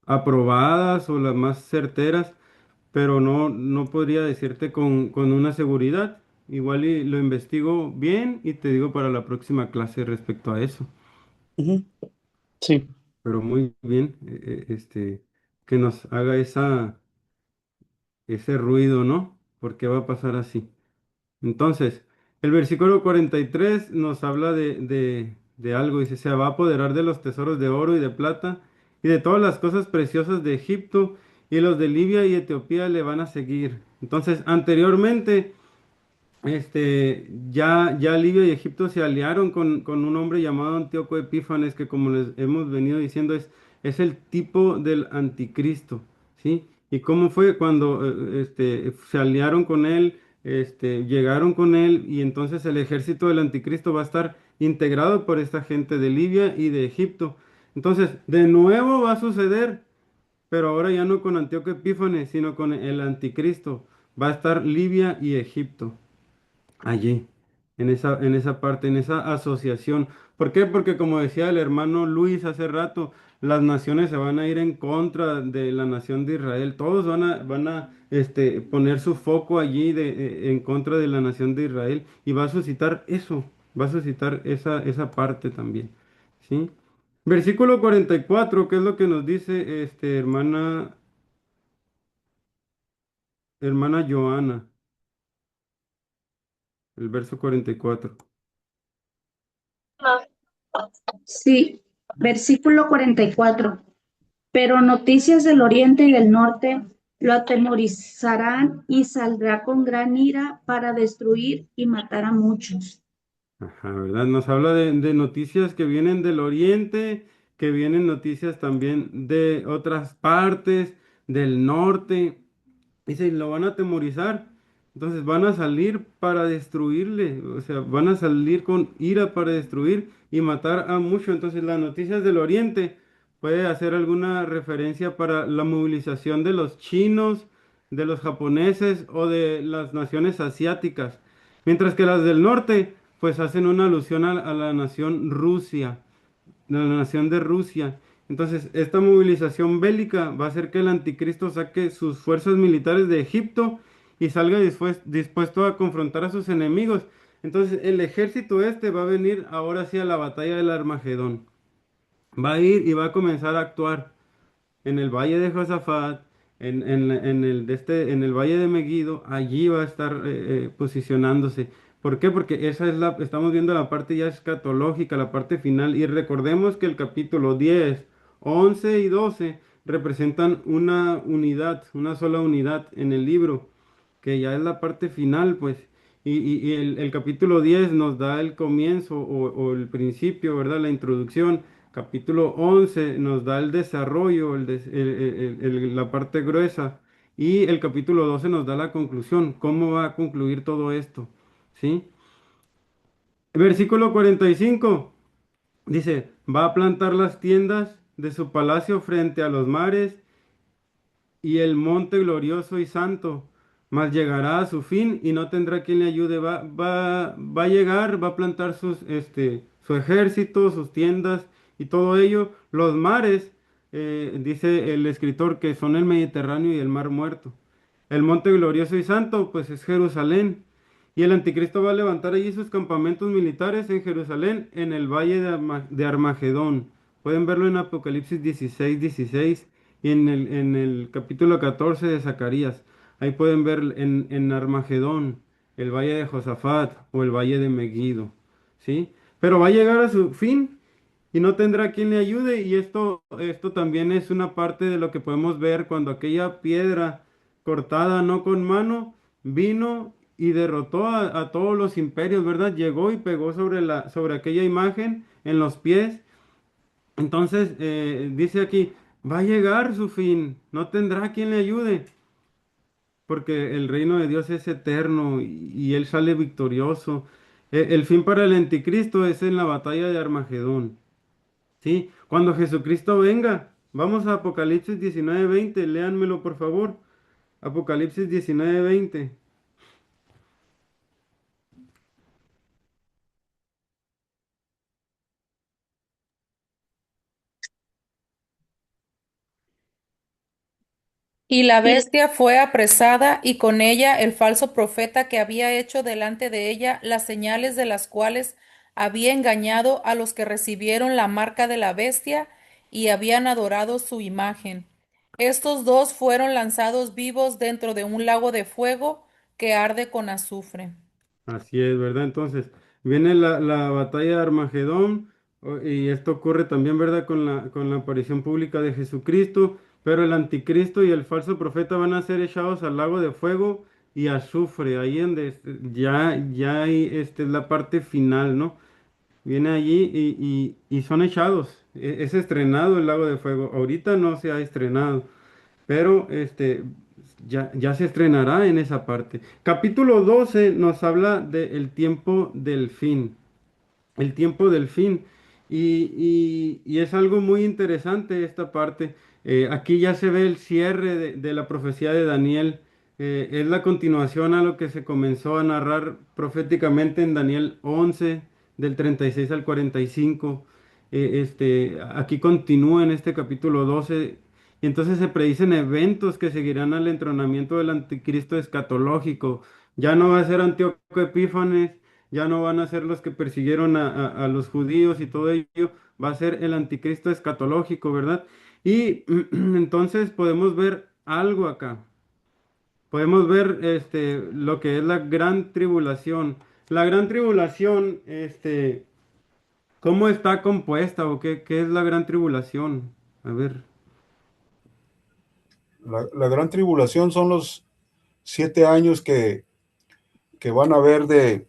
aprobadas o las más certeras, pero no podría decirte con una seguridad. Igual y lo investigo bien y te digo para la próxima clase respecto a eso. Ujú. Sí. Pero muy bien, que nos haga ese ruido, ¿no? Porque va a pasar así. Entonces, el versículo 43 nos habla de algo. Dice, se va a apoderar de los tesoros de oro y de plata y de todas las cosas preciosas de Egipto y los de Libia y Etiopía le van a seguir. Entonces, anteriormente ya Libia y Egipto se aliaron con un hombre llamado Antíoco Epífanes, que como les hemos venido diciendo es el tipo del anticristo, ¿sí? ¿Y cómo fue cuando se aliaron con él, llegaron con él y entonces el ejército del anticristo va a estar integrado por esta gente de Libia y de Egipto? Entonces, de nuevo va a suceder, pero ahora ya no con Antíoco Epífanes, sino con el anticristo. Va a estar Libia y Egipto allí, en esa parte, en esa asociación. ¿Por qué? Porque como decía el hermano Luis hace rato, las naciones se van a ir en contra de la nación de Israel. Todos van a poner su foco allí en contra de la nación de Israel y va a suscitar eso, va a suscitar esa parte también. ¿Sí? Versículo 44, ¿qué es lo que nos dice hermana Joana? El verso 44. Sí, versículo 44. Pero noticias del oriente y del norte lo atemorizarán y saldrá con gran ira para destruir y matar a muchos. Ajá, ¿verdad? Nos habla de noticias que vienen del oriente, que vienen noticias también de otras partes, del norte. Dice, y lo van a atemorizar. Entonces van a salir para destruirle. O sea, van a salir con ira para destruir y matar a muchos. Entonces las noticias del oriente puede hacer alguna referencia para la movilización de los chinos, de los japoneses o de las naciones asiáticas. Mientras que las del norte, pues hacen una alusión a la nación Rusia, de la nación de Rusia. Entonces, esta movilización bélica va a hacer que el anticristo saque sus fuerzas militares de Egipto y salga dispuesto a confrontar a sus enemigos. Entonces, el ejército este va a venir ahora sí a la batalla del Armagedón. Va a ir y va a comenzar a actuar en el valle de Josafat, en el valle de Megiddo, allí va a estar posicionándose. ¿Por qué? Porque estamos viendo la parte ya escatológica, la parte final, y recordemos que el capítulo 10, 11 y 12 representan una unidad, una sola unidad en el libro, que ya es la parte final, pues. Y el capítulo 10 nos da el comienzo o el principio, ¿verdad? La introducción. Capítulo 11 nos da el desarrollo, la parte gruesa. Y el capítulo 12 nos da la conclusión, cómo va a concluir todo esto. ¿Sí? Versículo 45 dice, va a plantar las tiendas de su palacio frente a los mares y el monte glorioso y santo, mas llegará a su fin y no tendrá quien le ayude. Va a llegar, va a plantar su ejército, sus tiendas y todo ello. Los mares, dice el escritor, que son el Mediterráneo y el Mar Muerto. El monte glorioso y santo, pues es Jerusalén. Y el anticristo va a levantar allí sus campamentos militares en Jerusalén, en el valle de Armagedón. Pueden verlo en Apocalipsis 16:16 y en el capítulo 14 de Zacarías. Ahí pueden ver en Armagedón, el valle de Josafat o el valle de Megiddo. ¿Sí? Pero va a llegar a su fin y no tendrá quien le ayude. Y esto también es una parte de lo que podemos ver cuando aquella piedra cortada no con mano vino y derrotó a todos los imperios, ¿verdad? Llegó y pegó sobre aquella imagen en los pies. Entonces, dice aquí, va a llegar su fin, no tendrá quien le ayude, porque el reino de Dios es eterno y él sale victorioso. El fin para el anticristo es en la batalla de Armagedón. ¿Sí? Cuando Jesucristo venga, vamos a Apocalipsis 19:20, léanmelo por favor. Apocalipsis 19:20. Y la Y bestia fue apresada y con ella el falso profeta que había hecho delante de ella las señales de las cuales había engañado a los que recibieron la marca de la bestia y habían adorado su imagen. Estos dos fueron lanzados vivos dentro de un lago de fuego que arde con azufre. Así es, ¿verdad? Entonces, viene la batalla de Armagedón y esto ocurre también, ¿verdad? Con la aparición pública de Jesucristo, pero el anticristo y el falso profeta van a ser echados al lago de fuego y azufre, ahí donde ya hay, es la parte final, ¿no? Viene allí y son echados, es estrenado el lago de fuego, ahorita no se ha estrenado. Pero ya se estrenará en esa parte. Capítulo 12 nos habla del tiempo del fin, el tiempo del fin. Y es algo muy interesante esta parte. Aquí ya se ve el cierre de la profecía de Daniel. Es la continuación a lo que se comenzó a narrar proféticamente en Daniel 11, del 36 al 45. Aquí continúa en este capítulo 12 y entonces se predicen eventos que seguirán al entronamiento del anticristo escatológico. Ya no va a ser Antíoco Epífanes, ya no van a ser los que persiguieron a los judíos y todo ello, va a ser el anticristo escatológico, ¿verdad? Y entonces podemos ver algo acá. Podemos ver lo que es la gran tribulación. La gran tribulación, ¿cómo está compuesta o qué es la gran tribulación? A ver. La gran tribulación son los 7 años que van a haber de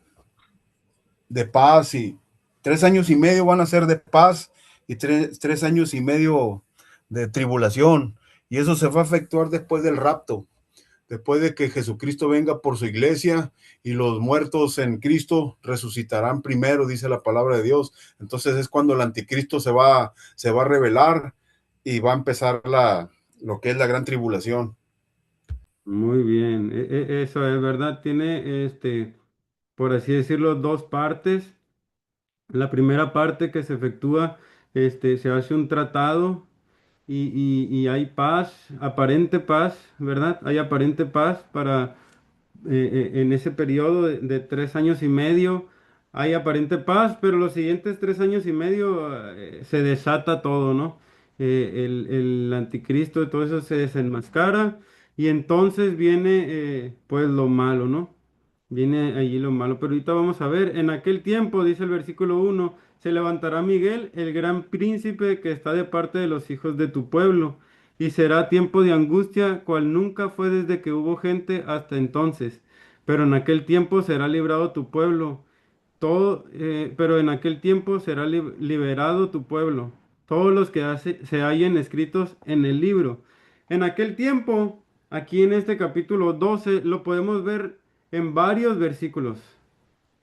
paz, y 3 años y medio van a ser de paz, y 3 años y medio de tribulación. Y eso se va a efectuar después del rapto, después de que Jesucristo venga por su iglesia, y los muertos en Cristo resucitarán primero, dice la palabra de Dios. Entonces es cuando el anticristo se va a revelar, y va a empezar lo que es la gran tribulación. Muy bien, eso es verdad. Tiene, por así decirlo, dos partes. La primera parte que se efectúa, se hace un tratado y hay paz, aparente paz, ¿verdad? Hay aparente paz para en ese periodo de 3 años y medio. Hay aparente paz, pero los siguientes 3 años y medio se desata todo, ¿no? El anticristo y todo eso se desenmascara y entonces viene pues lo malo, ¿no? Viene allí lo malo, pero ahorita vamos a ver, en aquel tiempo, dice el versículo 1, se levantará Miguel, el gran príncipe que está de parte de los hijos de tu pueblo, y será tiempo de angustia, cual nunca fue desde que hubo gente hasta entonces. Pero en aquel tiempo será librado tu pueblo, pero en aquel tiempo será liberado tu pueblo, todos los que se hallen escritos en el libro. En aquel tiempo, aquí en este capítulo 12, lo podemos ver en varios versículos.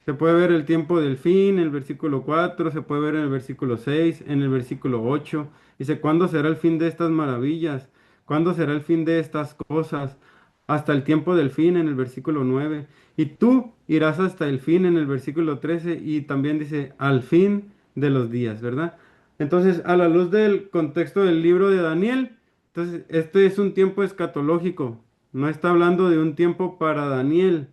Se puede ver el tiempo del fin, el versículo 4, se puede ver en el versículo 6, en el versículo 8. Dice, ¿cuándo será el fin de estas maravillas? ¿Cuándo será el fin de estas cosas? Hasta el tiempo del fin en el versículo 9. Y tú irás hasta el fin en el versículo 13 y también dice, al fin de los días, ¿verdad? Entonces, a la luz del contexto del libro de Daniel, entonces este es un tiempo escatológico. No está hablando de un tiempo para Daniel.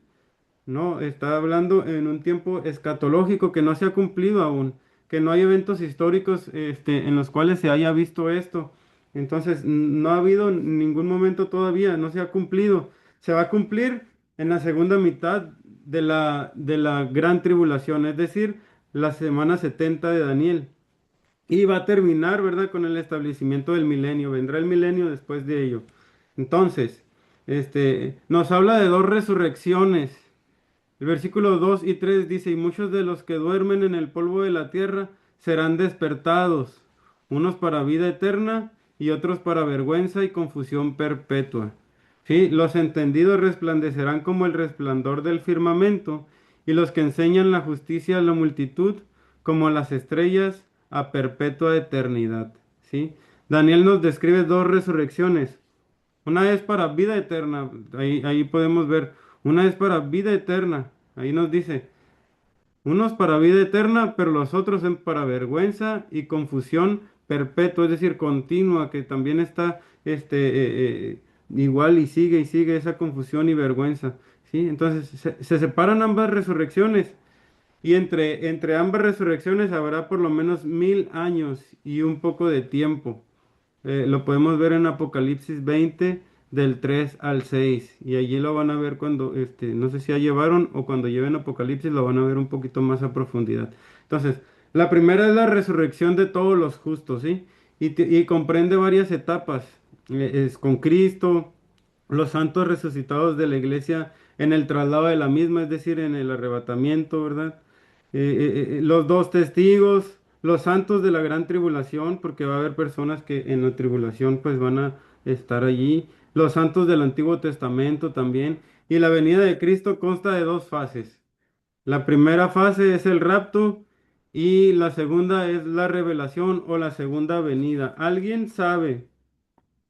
No, está hablando en un tiempo escatológico que no se ha cumplido aún, que no hay eventos históricos en los cuales se haya visto esto. Entonces, no ha habido ningún momento todavía, no se ha cumplido. Se va a cumplir en la segunda mitad de la gran tribulación, es decir, la semana 70 de Daniel. Y va a terminar, ¿verdad?, con el establecimiento del milenio. Vendrá el milenio después de ello. Entonces, nos habla de dos resurrecciones. El versículo 2 y 3 dice, y muchos de los que duermen en el polvo de la tierra serán despertados, unos para vida eterna y otros para vergüenza y confusión perpetua. Sí, los entendidos resplandecerán como el resplandor del firmamento, y los que enseñan la justicia a la multitud como las estrellas a perpetua eternidad. Sí, Daniel nos describe dos resurrecciones. Una es para vida eterna, ahí podemos ver, una es para vida eterna, ahí nos dice, unos para vida eterna, pero los otros son para vergüenza y confusión perpetua, es decir, continua, que también está igual y sigue esa confusión y vergüenza, ¿sí? Entonces se separan ambas resurrecciones y entre ambas resurrecciones habrá por lo menos 1000 años y un poco de tiempo. Lo podemos ver en Apocalipsis 20 del 3 al 6 y allí lo van a ver cuando, no sé si ya llevaron o cuando lleven Apocalipsis lo van a ver un poquito más a profundidad. Entonces, la primera es la resurrección de todos los justos, ¿sí? Y comprende varias etapas. Es con Cristo, los santos resucitados de la iglesia en el traslado de la misma, es decir, en el arrebatamiento, ¿verdad? Los dos testigos, los santos de la gran tribulación, porque va a haber personas que en la tribulación pues van a estar allí, los santos del Antiguo Testamento también, y la venida de Cristo consta de dos fases. La primera fase es el rapto y la segunda es la revelación o la segunda venida. ¿Alguien sabe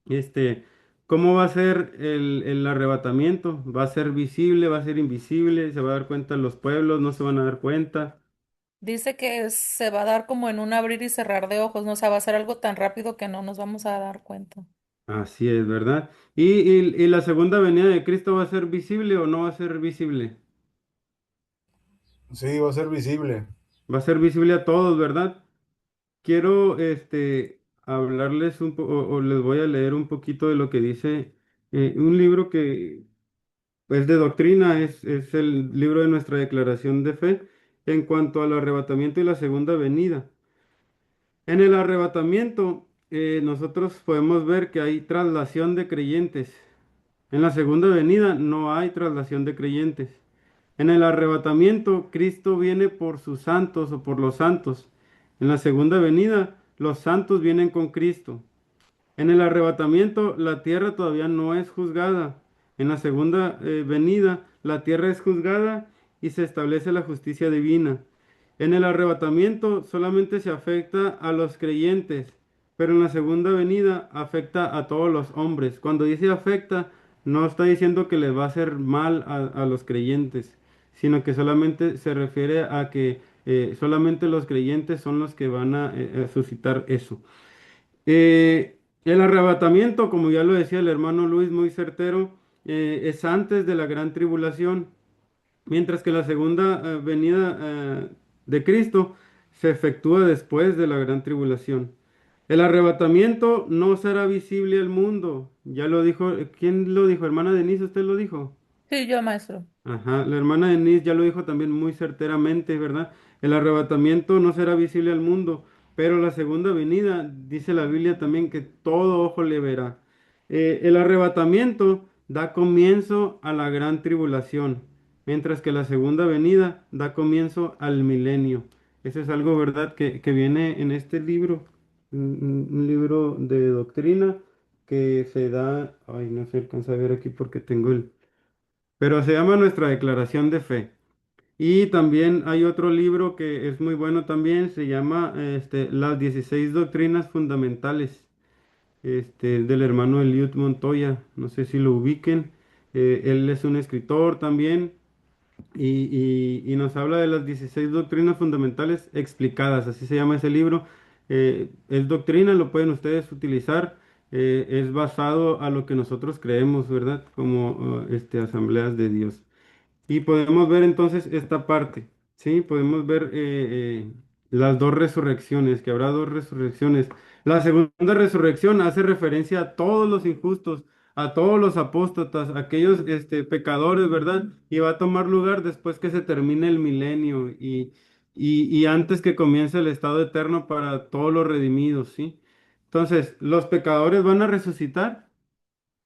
este cómo va a ser el arrebatamiento? ¿Va a ser visible, va a ser invisible? ¿Se va a dar cuenta los pueblos? ¿No se van a dar cuenta? Dice que se va a dar como en un abrir y cerrar de ojos, ¿no? O sea, va a ser algo tan rápido que no nos vamos a dar cuenta. Así es, ¿verdad? ¿Y la segunda venida de Cristo va a ser visible o no va a ser visible? Sí, va a ser visible. Va a ser visible a todos, ¿verdad? Quiero hablarles o les voy a leer un poquito de lo que dice un libro que es de doctrina, es el libro de nuestra declaración de fe en cuanto al arrebatamiento y la segunda venida. En el arrebatamiento, nosotros podemos ver que hay traslación de creyentes. En la segunda venida no hay traslación de creyentes. En el arrebatamiento, Cristo viene por sus santos o por los santos. En la segunda venida, los santos vienen con Cristo. En el arrebatamiento, la tierra todavía no es juzgada. En la segunda venida, la tierra es juzgada y se establece la justicia divina. En el arrebatamiento solamente se afecta a los creyentes, pero en la segunda venida afecta a todos los hombres. Cuando dice afecta, no está diciendo que les va a hacer mal a los creyentes, sino que solamente se refiere a que solamente los creyentes son los que van a suscitar eso. El arrebatamiento, como ya lo decía el hermano Luis, muy certero, es antes de la gran tribulación, mientras que la segunda venida de Cristo se efectúa después de la gran tribulación. El arrebatamiento no será visible al mundo. Ya lo dijo, ¿quién lo dijo? Hermana Denise, ¿usted lo dijo? Sí, yo, maestro. Ajá, la hermana Denise ya lo dijo también muy certeramente, ¿verdad? El arrebatamiento no será visible al mundo, pero la segunda venida, dice la Biblia también que todo ojo le verá. El arrebatamiento da comienzo a la gran tribulación, mientras que la segunda venida da comienzo al milenio. Eso es algo, ¿verdad?, que viene en este libro, un libro de doctrina que se da, ay, no se alcanza a ver aquí porque tengo el pero se llama Nuestra Declaración de Fe. Y también hay otro libro que es muy bueno también, se llama Las 16 Doctrinas Fundamentales, del hermano Eliud Montoya. No sé si lo ubiquen. Él es un escritor también y nos habla de las 16 doctrinas fundamentales explicadas, así se llama ese libro. Es doctrina, lo pueden ustedes utilizar. Es basado a lo que nosotros creemos, ¿verdad? Como asambleas de Dios. Y podemos ver entonces esta parte, ¿sí? Podemos ver las dos resurrecciones, que habrá dos resurrecciones. La segunda resurrección hace referencia a todos los injustos, a todos los apóstatas, a aquellos pecadores, ¿verdad? Y va a tomar lugar después que se termine el milenio y antes que comience el estado eterno para todos los redimidos, ¿sí? Entonces, los pecadores van a resucitar.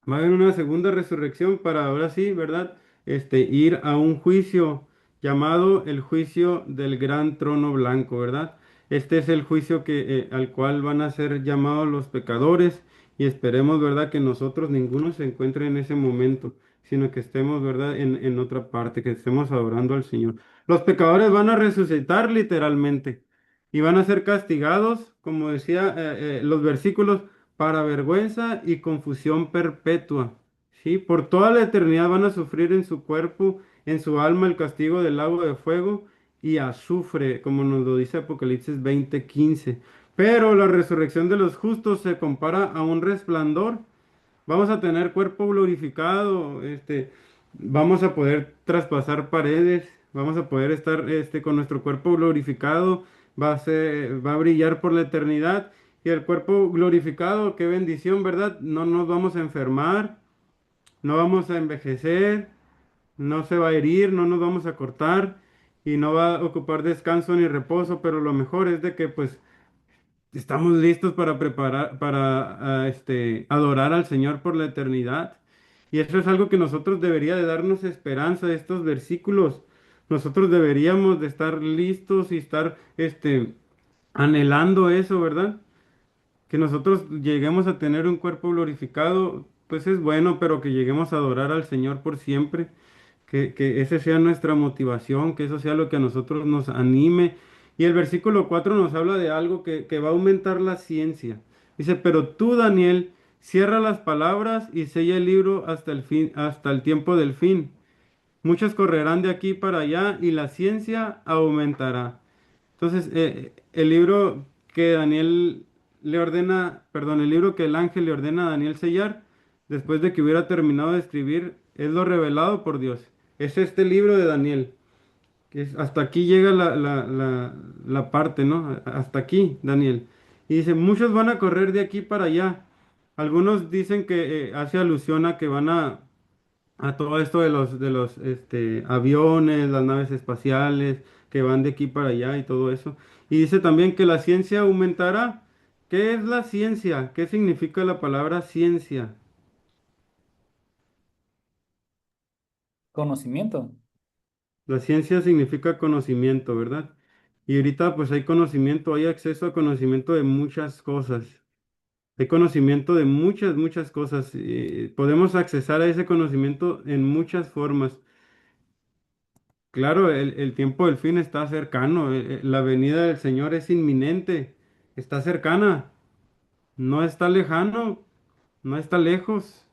Va a haber una segunda resurrección para ahora sí, ¿verdad? Ir a un juicio llamado el juicio del gran trono blanco, ¿verdad? Este es el juicio al cual van a ser llamados los pecadores y esperemos, ¿verdad? Que nosotros ninguno se encuentre en ese momento, sino que estemos, ¿verdad? En otra parte, que estemos adorando al Señor. Los pecadores van a resucitar literalmente y van a ser castigados, como decía los versículos para vergüenza y confusión perpetua. ¿Sí? Por toda la eternidad van a sufrir en su cuerpo, en su alma, el castigo del lago de fuego y azufre, como nos lo dice Apocalipsis 20:15. Pero la resurrección de los justos se compara a un resplandor. Vamos a tener cuerpo glorificado, vamos a poder traspasar paredes, vamos a poder estar con nuestro cuerpo glorificado, va a brillar por la eternidad. Y el cuerpo glorificado, qué bendición, ¿verdad? No nos vamos a enfermar, no vamos a envejecer, no se va a herir, no nos vamos a cortar y no va a ocupar descanso ni reposo, pero lo mejor es de que pues estamos listos para preparar, para adorar al Señor por la eternidad. Y eso es algo que nosotros debería de darnos esperanza de estos versículos. Nosotros deberíamos de estar listos y estar anhelando eso, ¿verdad? Que nosotros lleguemos a tener un cuerpo glorificado, pues es bueno, pero que lleguemos a adorar al Señor por siempre, que ese sea nuestra motivación, que eso sea lo que a nosotros nos anime. Y el versículo 4 nos habla de algo que va a aumentar la ciencia. Dice, pero tú, Daniel, cierra las palabras y sella el libro hasta el fin, hasta el tiempo del fin. Muchos correrán de aquí para allá y la ciencia aumentará. Entonces, el libro que Daniel le ordena, perdón, el libro que el ángel le ordena a Daniel sellar, después de que hubiera terminado de escribir, es lo revelado por Dios. Es este libro de Daniel, hasta aquí llega la parte, ¿no? Hasta aquí, Daniel. Y dice, muchos van a correr de aquí para allá. Algunos dicen que hace alusión a que van a todo esto de los aviones, las naves espaciales que van de aquí para allá y todo eso. Y dice también que la ciencia aumentará, ¿Qué es la ciencia? ¿Qué significa la palabra ciencia? Conocimiento. La ciencia significa conocimiento, ¿verdad? Y ahorita pues hay conocimiento, hay acceso a conocimiento de muchas cosas. Hay conocimiento de muchas cosas. Podemos accesar a ese conocimiento en muchas formas. Claro, el tiempo del fin está cercano. La venida del Señor es inminente. Está cercana. No está lejano. No está lejos.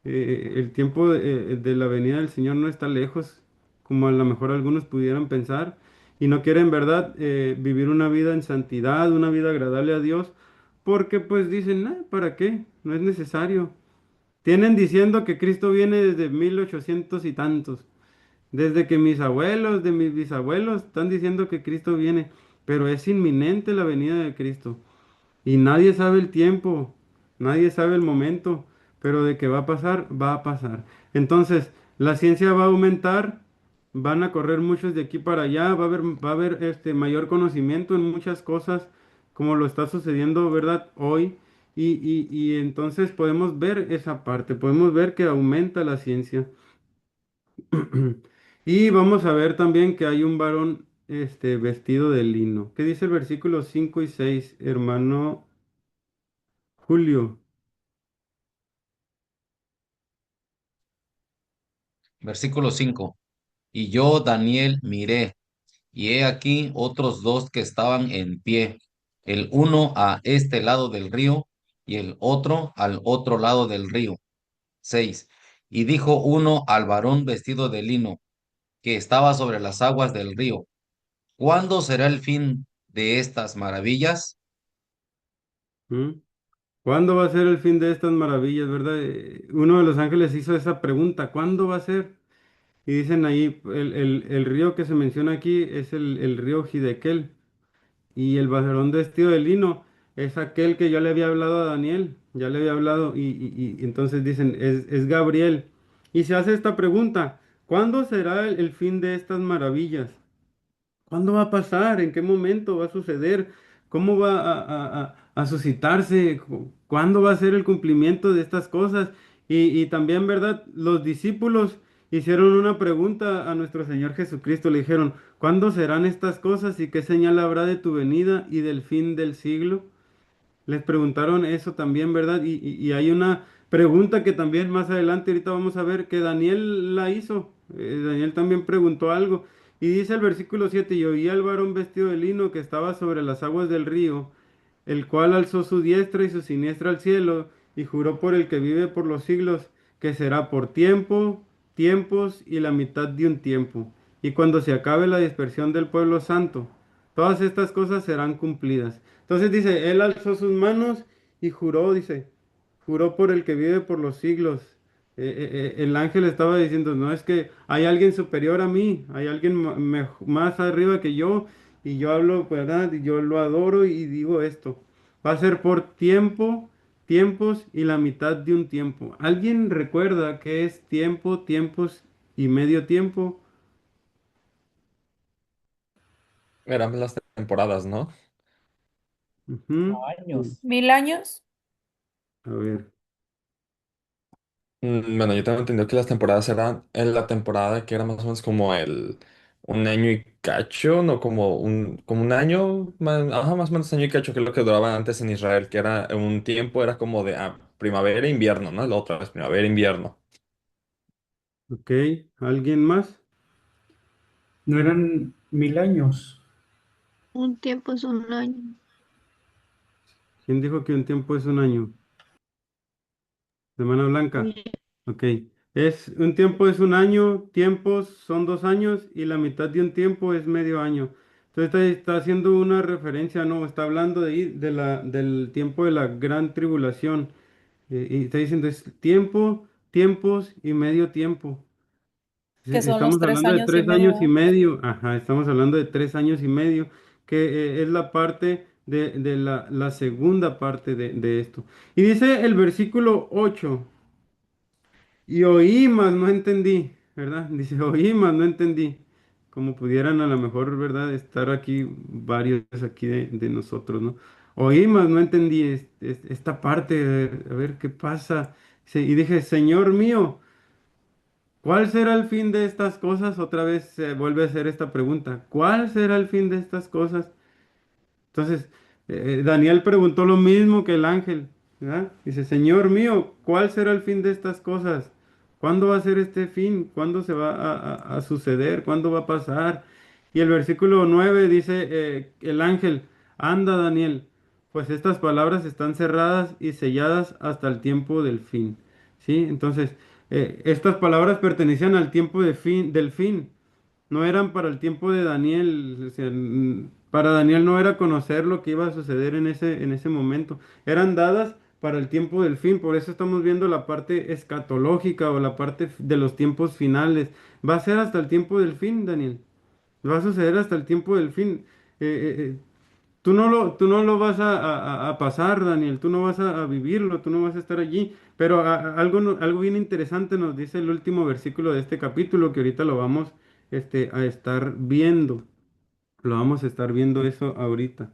El tiempo de la venida del Señor no está lejos, como a lo mejor algunos pudieran pensar, y no quieren, ¿verdad?, vivir una vida en santidad, una vida agradable a Dios, porque pues dicen, "Nah, ¿para qué? No es necesario." Tienen diciendo que Cristo viene desde 1800 y tantos, desde que mis abuelos, de mis bisabuelos, están diciendo que Cristo viene, pero es inminente la venida de Cristo. Y nadie sabe el tiempo, nadie sabe el momento, pero de que va a pasar, va a pasar. Entonces, la ciencia va a aumentar, van a correr muchos de aquí para allá, va a haber mayor conocimiento en muchas cosas, como lo está sucediendo, ¿verdad? Hoy. Y entonces podemos ver esa parte, podemos ver que aumenta la ciencia. Y vamos a ver también que hay un varón vestido de lino. ¿Qué dice el versículo 5 y 6, hermano Julio? Versículo 5. Y yo, Daniel, miré, y he aquí otros dos que estaban en pie, el uno a este lado del río y el otro al otro lado del río. 6. Y dijo uno al varón vestido de lino, que estaba sobre las aguas del río, ¿cuándo será el fin de estas maravillas? ¿Mm? ¿Cuándo va a ser el fin de estas maravillas, verdad? Uno de los ángeles hizo esa pregunta, ¿cuándo va a ser? Y dicen ahí, el río que se menciona aquí es el río Hidekel. Y el varón vestido de lino es aquel que yo le había hablado a Daniel, ya le había hablado, y entonces dicen, es Gabriel. Y se hace esta pregunta, ¿cuándo será el fin de estas maravillas? ¿Cuándo va a pasar? ¿En qué momento va a suceder? ¿Cómo va a suscitarse? ¿Cuándo va a ser el cumplimiento de estas cosas? Y también, ¿verdad? Los discípulos hicieron una pregunta a nuestro Señor Jesucristo. Le dijeron, ¿cuándo serán estas cosas y qué señal habrá de tu venida y del fin del siglo? Les preguntaron eso también, ¿verdad? Y hay una pregunta que también más adelante, ahorita vamos a ver, que Daniel la hizo. Daniel también preguntó algo. Y dice el versículo 7, y oí al varón vestido de lino que estaba sobre las aguas del río, el cual alzó su diestra y su siniestra al cielo, y juró por el que vive por los siglos, que será por tiempo, tiempos y la mitad de un tiempo. Y cuando se acabe la dispersión del pueblo santo, todas estas cosas serán cumplidas. Entonces dice, él alzó sus manos y juró, dice, juró por el que vive por los siglos. El ángel estaba diciendo, no es que hay alguien superior a mí, hay alguien más arriba que yo, y yo hablo, ¿verdad? Y yo lo adoro y digo esto. Va a ser por tiempo, tiempos y la mitad de un tiempo. ¿Alguien recuerda qué es tiempo, tiempos y medio tiempo? Eran las temporadas, ¿no? Ujú. Años. 1000 años. A ver. Bueno, yo tengo entendido que las temporadas eran en la temporada que era más o menos como un año y cacho, no como un año, ajá, más o menos año y cacho, que es lo que duraba antes en Israel, que era un tiempo, era como de primavera e invierno, ¿no? La otra vez, primavera e invierno. Ok, ¿alguien más? No eran 1000 años. Un tiempo es un año. ¿Quién dijo que un tiempo es un año? Semana Blanca. Ok. Un tiempo es un año, tiempos son 2 años y la mitad de un tiempo es medio año. Entonces está haciendo una referencia, no, está hablando del tiempo de la gran tribulación. Y está diciendo es tiempo, tiempos y medio tiempo. Sí, Que son los estamos tres hablando de años y tres medio, años y ¿verdad? medio. Ajá, estamos hablando de 3 años y medio, que es la parte de la segunda parte de esto. Y dice el versículo 8. Y oí, mas no entendí, ¿verdad? Dice, oí, mas no entendí. Como pudieran a lo mejor, ¿verdad? Estar aquí varios aquí de nosotros, ¿no? oí, mas no entendí esta parte, a ver qué pasa. Y dije, Señor mío, ¿cuál será el fin de estas cosas? Otra vez se vuelve a hacer esta pregunta. ¿Cuál será el fin de estas cosas? Entonces, Daniel preguntó lo mismo que el ángel, ¿verdad? Dice, Señor mío, ¿cuál será el fin de estas cosas? ¿Cuándo va a ser este fin? ¿Cuándo se va a suceder? ¿Cuándo va a pasar? Y el versículo 9 dice, el ángel, anda, Daniel, pues estas palabras están cerradas y selladas hasta el tiempo del fin. ¿Sí? Entonces, estas palabras pertenecían al tiempo del fin, no eran para el tiempo de Daniel, o sea, para Daniel no era conocer lo que iba a suceder en ese momento, eran dadas para el tiempo del fin, por eso estamos viendo la parte escatológica o la parte de los tiempos finales. Va a ser hasta el tiempo del fin, Daniel, va a suceder hasta el tiempo del fin. Tú no lo vas a pasar, Daniel, tú no vas a vivirlo, tú no vas a estar allí, pero algo, algo bien interesante nos dice el último versículo de este capítulo que ahorita lo vamos a estar viendo, lo vamos a estar viendo eso ahorita.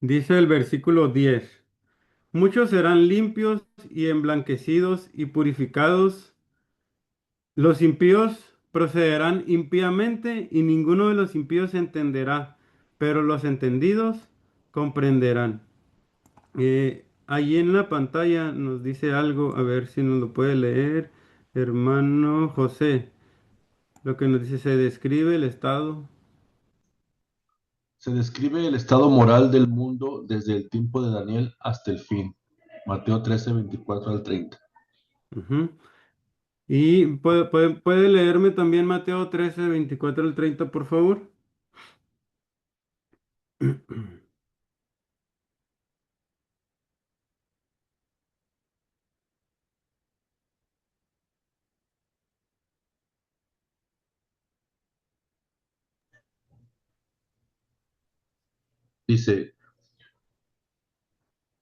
Dice el versículo 10: muchos serán limpios y emblanquecidos y purificados. Los impíos procederán impíamente y ninguno de los impíos entenderá, pero los entendidos comprenderán. Allí en la pantalla nos dice algo, a ver si nos lo puede leer, hermano José. Lo que nos dice, se describe el estado. Se describe el estado moral del mundo desde el tiempo de Daniel hasta el fin. Mateo 13, 24 al 30. Ujú. Y puede leerme también Mateo 13 24 al 30 por favor. Dice,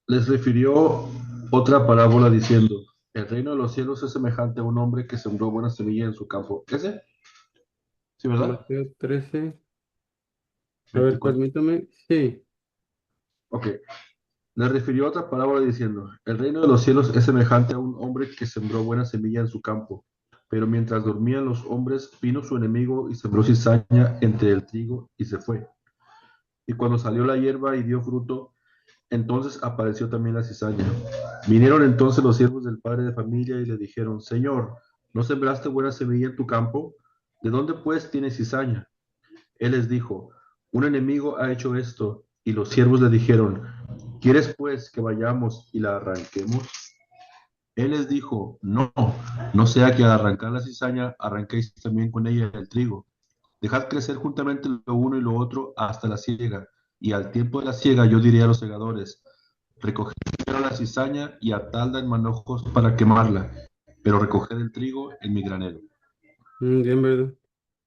les refirió otra parábola diciendo, el reino de los cielos es semejante a un hombre que sembró buena semilla en su campo. ¿Ese? ¿Sí, verdad? Mateo 13. A ver, 24. permítame. Sí. Ok. Les refirió otra parábola diciendo, el reino de los cielos es semejante a un hombre que sembró buena semilla en su campo. Pero mientras dormían los hombres, vino su enemigo y sembró cizaña entre el trigo y se fue. Y cuando salió la hierba y dio fruto, entonces apareció también la cizaña. Vinieron entonces los siervos del padre de familia y le dijeron, Señor, ¿no sembraste buena semilla en tu campo? ¿De dónde pues tienes cizaña? Él les dijo, un enemigo ha hecho esto. Y los siervos le dijeron, ¿quieres pues que vayamos y la arranquemos? Él les dijo, no, no sea que al arrancar la cizaña arranquéis también con ella el trigo. Dejad crecer juntamente lo uno y lo otro hasta la siega. Y al tiempo de la siega yo diré a los segadores, recoged primero la cizaña y atadla en manojos para quemarla, pero recoged el trigo en mi granero. Bien, ¿verdad?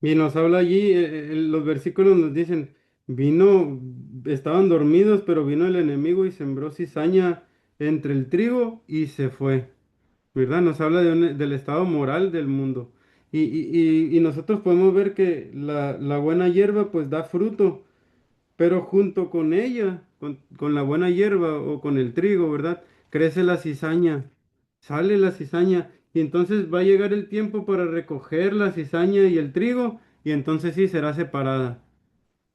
Y nos habla allí, los versículos nos dicen, vino, estaban dormidos, pero vino el enemigo y sembró cizaña entre el trigo y se fue, ¿verdad? Nos habla del estado moral del mundo. Y nosotros podemos ver que la buena hierba pues da fruto, pero junto con ella, con la buena hierba o con el trigo, ¿verdad? Crece la cizaña, sale la cizaña, y entonces va a llegar el tiempo para recoger la cizaña y el trigo, y entonces sí será separada.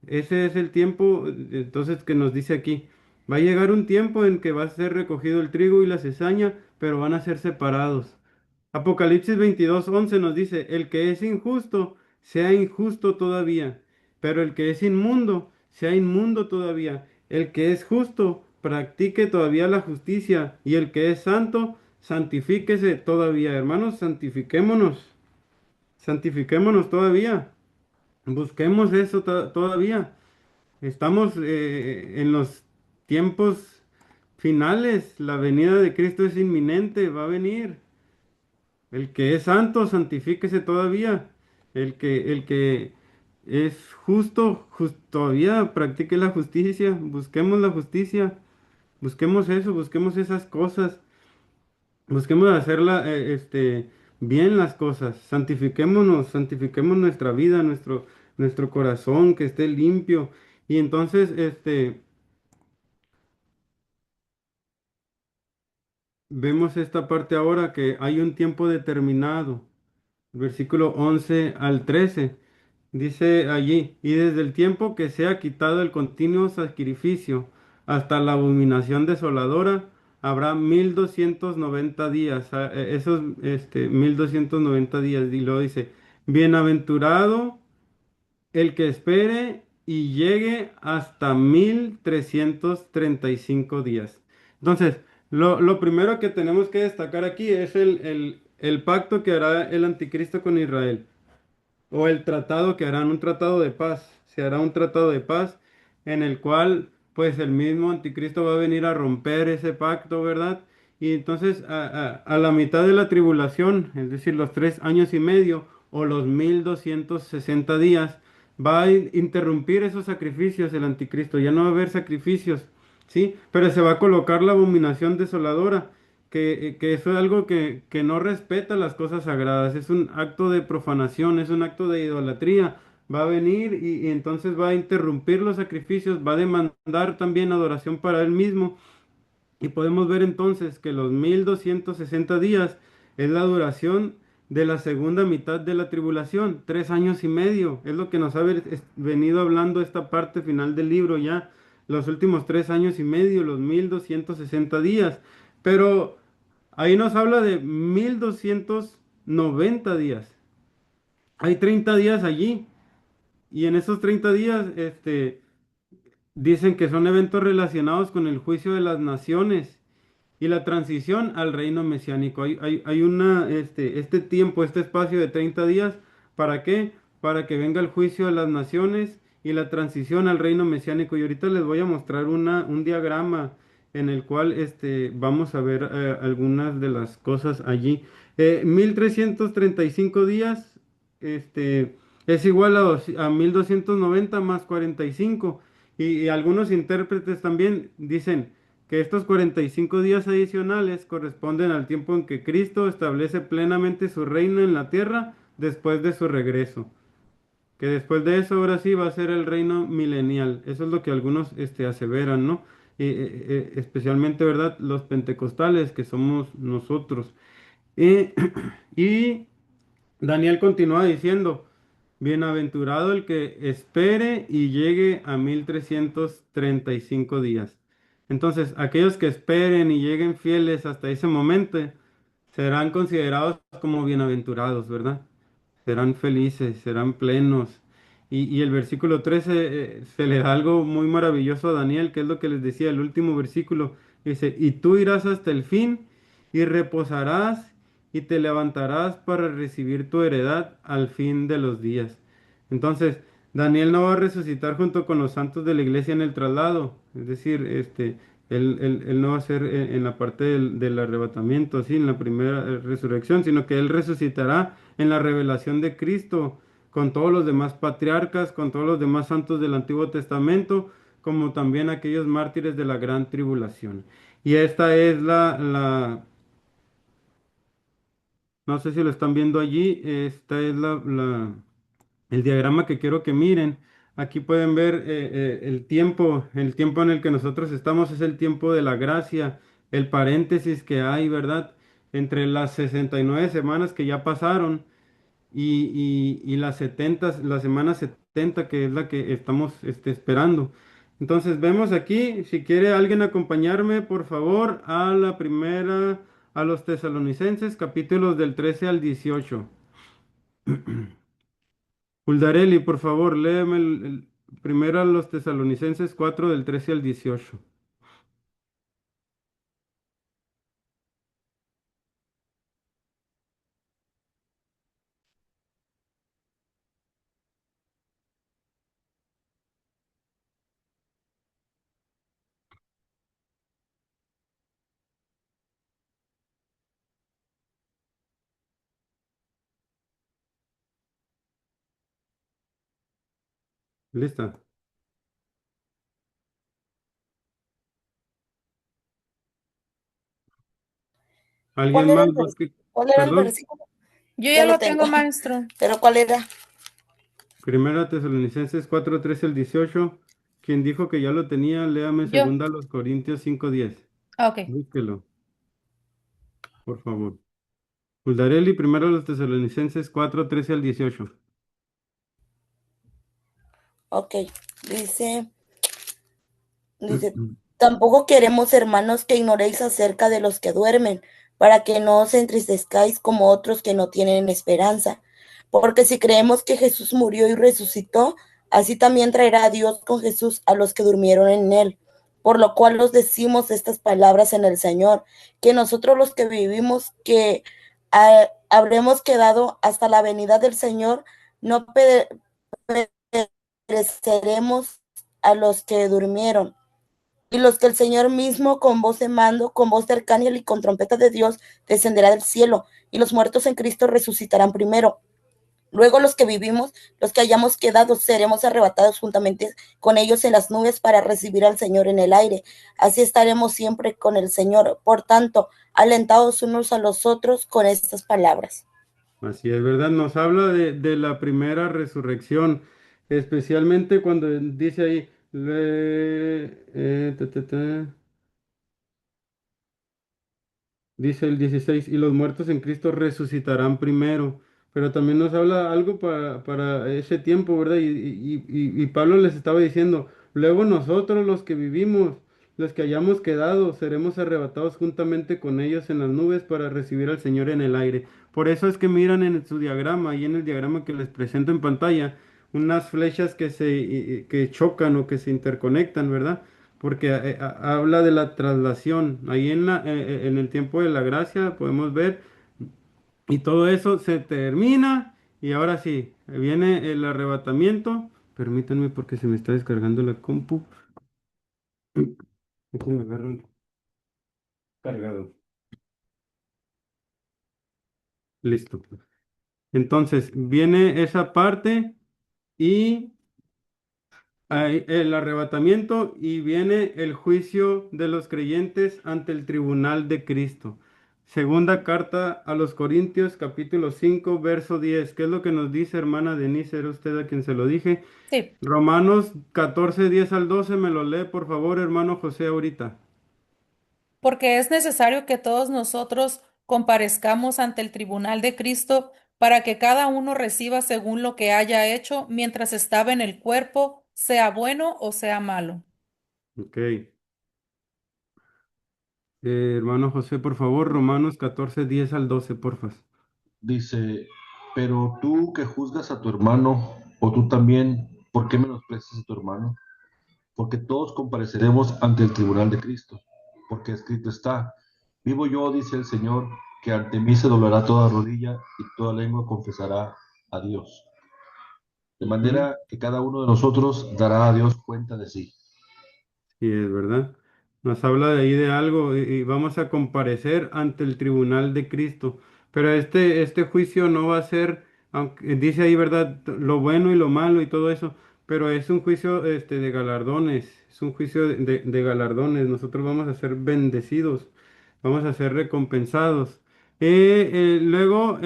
Ese es el tiempo, entonces, que nos dice aquí. Va a llegar un tiempo en que va a ser recogido el trigo y la cizaña, pero van a ser separados. Apocalipsis 22:11 nos dice, el que es injusto, sea injusto todavía, pero el que es inmundo, sea inmundo todavía. El que es justo, practique todavía la justicia, y el que es santo, santifíquese todavía. Hermanos, santifiquémonos todavía. Busquemos eso todavía. Estamos en los tiempos finales. La venida de Cristo es inminente, va a venir. El que es santo, santifíquese todavía. El que es justo, todavía practique la justicia. Busquemos la justicia. Busquemos eso, busquemos esas cosas. Busquemos hacerla, bien las cosas. Santifiquémonos, santifiquemos nuestra vida, nuestro corazón, que esté limpio. Y entonces, vemos esta parte ahora que hay un tiempo determinado. Versículo 11 al 13. Dice allí, y desde el tiempo que sea quitado el continuo sacrificio hasta la abominación desoladora, habrá 1290 días. Esos 1290 días. Y luego dice, bienaventurado el que espere y llegue hasta 1335 días. Entonces, lo primero que tenemos que destacar aquí es el pacto que hará el anticristo con Israel o el tratado que harán, un tratado de paz. Se hará un tratado de paz en el cual pues el mismo anticristo va a venir a romper ese pacto, ¿verdad? Y entonces a la mitad de la tribulación, es decir, los 3 años y medio o los 1260 días, va a interrumpir esos sacrificios el anticristo. Ya no va a haber sacrificios, ¿sí? Pero se va a colocar la abominación desoladora que eso es algo que no respeta las cosas sagradas, es un acto de profanación, es un acto de idolatría. Va a venir y entonces va a interrumpir los sacrificios, va a demandar también adoración para él mismo. Y podemos ver entonces que los 1260 días es la duración de la segunda mitad de la tribulación, 3 años y medio. Es lo que nos ha venido hablando esta parte final del libro ya, los últimos 3 años y medio, los 1260 días. Pero ahí nos habla de 1290 días. Hay 30 días allí. Y en esos 30 días, dicen que son eventos relacionados con el juicio de las naciones y la transición al reino mesiánico. Hay este tiempo, este espacio de 30 días. ¿Para qué? Para que venga el juicio de las naciones y la transición al reino mesiánico. Y ahorita les voy a mostrar un diagrama en el cual vamos a ver algunas de las cosas allí. 1335 días es igual a 1290 más 45. Y algunos intérpretes también dicen que estos 45 días adicionales corresponden al tiempo en que Cristo establece plenamente su reino en la tierra después de su regreso. Que después de eso ahora sí va a ser el reino milenial. Eso es lo que algunos aseveran, ¿no? Especialmente, ¿verdad? Los pentecostales, que somos nosotros. Y, y Daniel continúa diciendo, bienaventurado el que espere y llegue a 1335 días. Entonces, aquellos que esperen y lleguen fieles hasta ese momento serán considerados como bienaventurados, ¿verdad? Serán felices, serán plenos. Y el versículo 13 se le da algo muy maravilloso a Daniel, que es lo que les decía, el último versículo. Dice, y tú irás hasta el fin y reposarás y te levantarás para recibir tu heredad al fin de los días. Entonces, Daniel no va a resucitar junto con los santos de la iglesia en el traslado, es decir, él no va a ser en la parte del arrebatamiento, así, en la primera resurrección, sino que él resucitará en la revelación de Cristo con todos los demás patriarcas, con todos los demás santos del Antiguo Testamento, como también aquellos mártires de la gran tribulación. Y esta es no sé si lo están viendo allí, esta es el diagrama que quiero que miren. Aquí pueden ver el tiempo en el que nosotros estamos es el tiempo de la gracia, el paréntesis que hay, ¿verdad? Entre las 69 semanas que ya pasaron y las 70, la semana 70 que es la que estamos esperando. Entonces vemos aquí, si quiere alguien acompañarme, por favor, a la primera, a los tesalonicenses, capítulos del 13 al 18. Uldarelli, por favor, léeme primero a los tesalonicenses 4 del 13 al 18. ¿Lista? ¿Cuál ¿Alguien era más? el, cuál era el Perdón. versículo? Yo Ya ya lo lo tengo. tengo, maestro. ¿Pero cuál era? Primera Tesalonicenses 4, 13 al 18. Quien dijo que ya lo tenía, léame Yo. segunda a los Corintios 5, 10. Ok. Búsquelo, por favor. Puldarelli, primero a los Tesalonicenses 4, 13 al 18. Ok, dice, dice, tampoco queremos, hermanos, que ignoréis acerca de los que duermen, para que no os entristezcáis como otros que no tienen esperanza. Porque si creemos que Jesús murió y resucitó, así también traerá a Dios con Jesús a los que durmieron en él. Por lo cual os decimos estas palabras en el Señor, que nosotros los que vivimos, que habremos quedado hasta la venida del Señor, no pereceremos a los que durmieron. Y los que el Señor mismo con voz de mando, con voz de arcángel y con trompeta de Dios descenderá del cielo, y los muertos en Cristo resucitarán primero. Luego los que vivimos, los que hayamos quedado, seremos arrebatados juntamente con ellos en las nubes para recibir al Señor en el aire. Así estaremos siempre con el Señor. Por tanto, alentados unos a los otros con estas palabras. Así es, ¿verdad? Nos habla de la primera resurrección, especialmente cuando dice ahí, dice el 16, y los muertos en Cristo resucitarán primero. Pero también nos habla algo para ese tiempo, ¿verdad? Y Pablo les estaba diciendo, luego nosotros los que vivimos, los que hayamos quedado, seremos arrebatados juntamente con ellos en las nubes para recibir al Señor en el aire. Por eso es que miran en su diagrama, y en el diagrama que les presento en pantalla, unas flechas que chocan o que se interconectan, ¿verdad? Porque habla de la traslación. Ahí en el tiempo de la gracia podemos ver, y todo eso se termina, y ahora sí, viene el arrebatamiento. Permítanme porque se me está descargando la compu. Déjenme agarrar un cargador. Listo. Entonces, viene esa parte y hay el arrebatamiento, y viene el juicio de los creyentes ante el tribunal de Cristo. Segunda carta a los Corintios, capítulo 5, verso 10. ¿Qué es lo que nos dice, hermana Denise? Era usted a quien se lo dije. Sí. Romanos 14, 10 al 12. Me lo lee, por favor, hermano José, ahorita. Porque es necesario que todos nosotros comparezcamos ante el tribunal de Cristo para que cada uno reciba según lo que haya hecho mientras estaba en el cuerpo, sea bueno o sea malo. Ok. Hermano José, por favor, Romanos 14, 10 al 12, porfa. Dice, pero tú que juzgas a tu hermano, o tú también, ¿por qué menosprecias a tu hermano? Porque todos compareceremos ante el tribunal de Cristo, porque escrito está, vivo yo, dice el Señor, que ante mí se doblará toda rodilla y toda lengua confesará a Dios. De Ujú. manera que cada uno de nosotros dará a Dios cuenta de sí. Sí, es verdad. Nos habla de ahí de algo, y vamos a comparecer ante el tribunal de Cristo. Pero este juicio no va a ser, aunque dice ahí, ¿verdad? Lo bueno y lo malo y todo eso, pero es un juicio de galardones, es un juicio de galardones. Nosotros vamos a ser bendecidos, vamos a ser recompensados. Luego,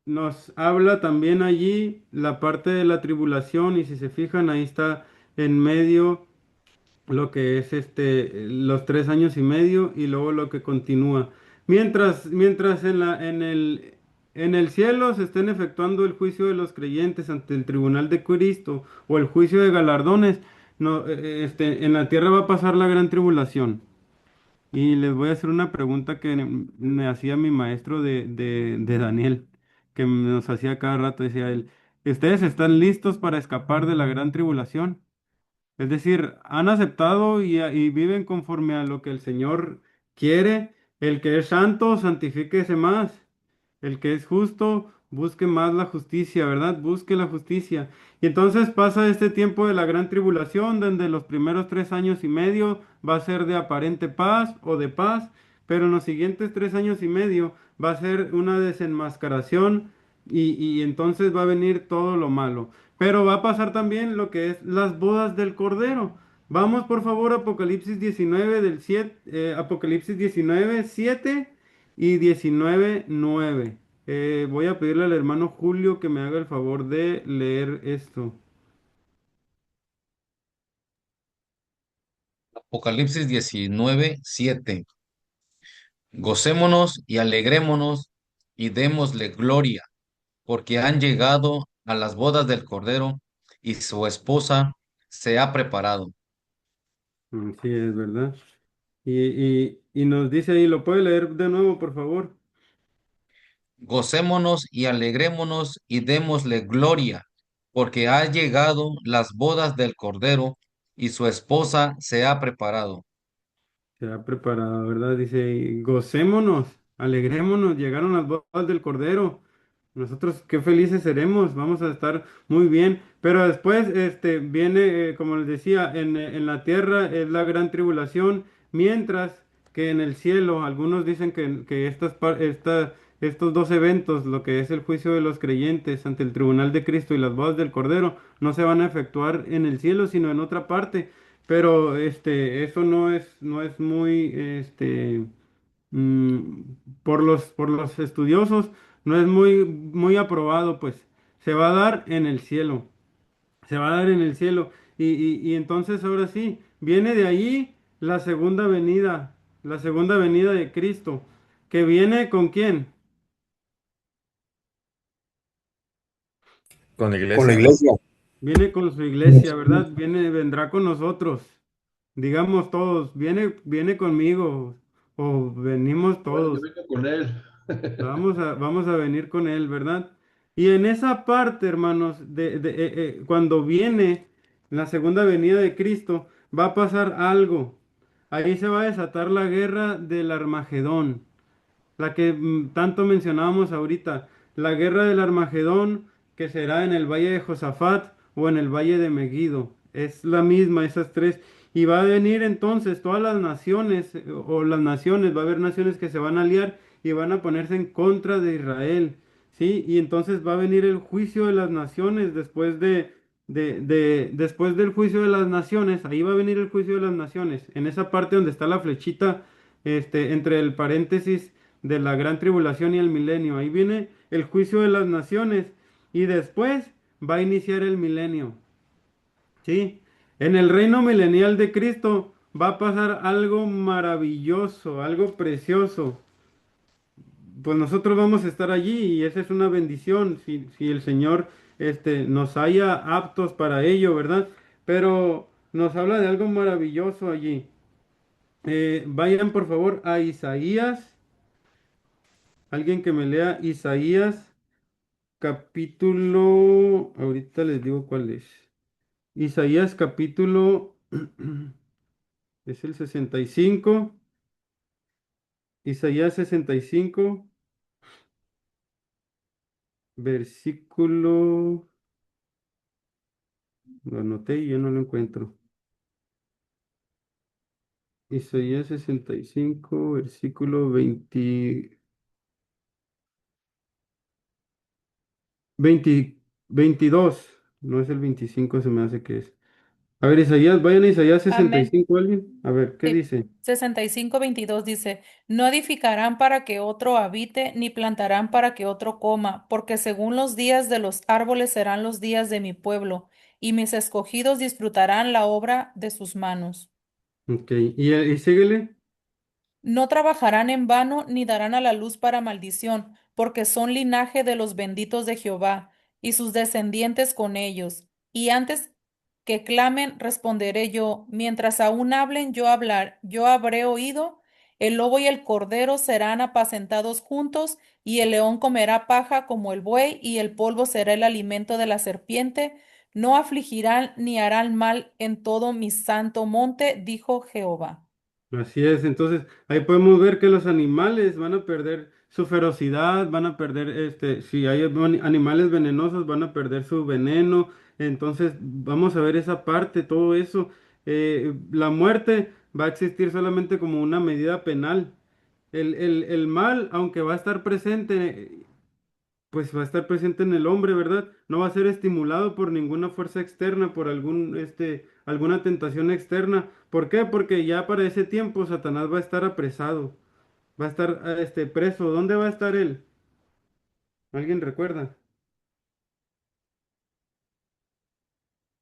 nos habla también allí la parte de la tribulación, y si se fijan, ahí está en medio lo que es los 3 años y medio, y luego lo que continúa. Mientras en el cielo se estén efectuando el juicio de los creyentes ante el tribunal de Cristo, o el juicio de galardones, no, en la tierra va a pasar la gran tribulación. Y les voy a hacer una pregunta que me hacía mi maestro de Daniel, que nos hacía cada rato, decía él, ¿ustedes están listos para escapar de la gran tribulación? Es decir, han aceptado y viven conforme a lo que el Señor quiere. El que es santo, santifíquese más. El que es justo, busque más la justicia, ¿verdad? Busque la justicia. Y entonces pasa este tiempo de la gran tribulación, donde los primeros 3 años y medio va a ser de aparente paz o de paz, pero en los siguientes 3 años y medio va a ser una desenmascaración, y entonces va a venir todo lo malo. Pero va a pasar también lo que es las bodas del Cordero. Vamos por favor a Apocalipsis 19 del 7, Apocalipsis 19 7 y 19 9. Voy a pedirle al hermano Julio que me haga el favor de leer esto. Apocalipsis 19:7. Gocémonos y alegrémonos y démosle gloria, porque han llegado a las bodas del Cordero y su esposa se ha preparado. Sí, es verdad. Y nos dice ahí, ¿lo puede leer de nuevo, por favor? Gocémonos y alegrémonos y démosle gloria, porque ha llegado las bodas del Cordero y su esposa se ha preparado. Se ha preparado, ¿verdad? Dice, y gocémonos, alegrémonos, llegaron las bodas del Cordero. Nosotros qué felices seremos, vamos a estar muy bien. Pero después, viene, como les decía, en la tierra es la gran tribulación, mientras que en el cielo, algunos dicen que estos dos eventos, lo que es el juicio de los creyentes ante el tribunal de Cristo y las bodas del Cordero, no se van a efectuar en el cielo, sino en otra parte. Pero eso no es muy, mm, por los estudiosos, no es muy aprobado, pues se va a dar en el cielo, se va a dar en el cielo. Y entonces ahora sí, viene de ahí la segunda venida de Cristo, que viene ¿con quién? Con la Con la iglesia, ¿no? iglesia. Viene con su iglesia, ¿verdad? Vendrá con nosotros. Digamos todos, viene conmigo o venimos Bueno, yo todos. vengo con él. Vamos a venir con Él, ¿verdad? Y en esa parte, hermanos, cuando viene la segunda venida de Cristo, va a pasar algo. Ahí se va a desatar la guerra del Armagedón, la que tanto mencionábamos ahorita, la guerra del Armagedón, que será en el valle de Josafat o en el valle de Megiddo. Es la misma, esas tres. Y va a venir entonces todas las naciones, o las naciones, va a haber naciones que se van a aliar y van a ponerse en contra de Israel. ¿Sí? Y entonces va a venir el juicio de las naciones después del juicio de las naciones. Ahí va a venir el juicio de las naciones. En esa parte donde está la flechita, entre el paréntesis de la gran tribulación y el milenio. Ahí viene el juicio de las naciones y después va a iniciar el milenio. ¿Sí? En el reino milenial de Cristo va a pasar algo maravilloso, algo precioso. Pues nosotros vamos a estar allí y esa es una bendición si el Señor nos haya aptos para ello, ¿verdad? Pero nos habla de algo maravilloso allí. Vayan por favor a Isaías. Alguien que me lea Isaías capítulo, ahorita les digo cuál es. Isaías capítulo, es el 65. Isaías 65, versículo, lo anoté y yo no lo encuentro. Isaías 65, versículo 20, 22, no es el 25, se me hace que es. A ver, Isaías, vayan a Isaías Amén. 65, alguien. A ver, ¿qué Sí. dice? 65:22 dice, no edificarán para que otro habite, ni plantarán para que otro coma, porque según los días de los árboles serán los días de mi pueblo, y mis escogidos disfrutarán la obra de sus manos. Ok, y síguele. No trabajarán en vano ni darán a la luz para maldición, porque son linaje de los benditos de Jehová, y sus descendientes con ellos. Y antes que clamen, responderé yo, mientras aún hablen, yo habré oído. El lobo y el cordero serán apacentados juntos, y el león comerá paja como el buey, y el polvo será el alimento de la serpiente. No afligirán ni harán mal en todo mi santo monte, dijo Jehová. Así es, entonces ahí podemos ver que los animales van a perder su ferocidad, van a perder, si hay animales venenosos, van a perder su veneno, entonces vamos a ver esa parte, todo eso. La muerte va a existir solamente como una medida penal. El mal, aunque va a estar presente, pues va a estar presente en el hombre, ¿verdad? No va a ser estimulado por ninguna fuerza externa, por alguna tentación externa. ¿Por qué? Porque ya para ese tiempo Satanás va a estar apresado, va a estar preso. ¿Dónde va a estar él? ¿Alguien recuerda?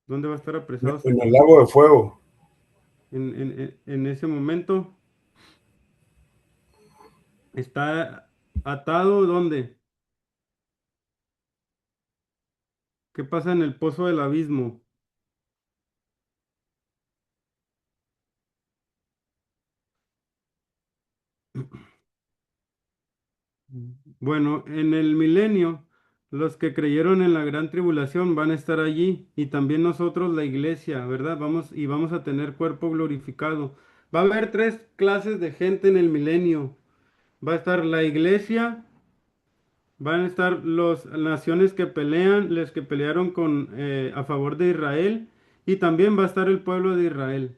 ¿Dónde va a estar apresado En el Jesús? lago de fuego. En ese momento está atado, ¿dónde? ¿Qué pasa en el pozo del abismo? Bueno, en el milenio, los que creyeron en la gran tribulación van a estar allí y también nosotros, la iglesia, ¿verdad? Vamos a tener cuerpo glorificado. Va a haber tres clases de gente en el milenio. Va a estar la iglesia, van a estar las naciones que pelean, los que pelearon a favor de Israel, y también va a estar el pueblo de Israel.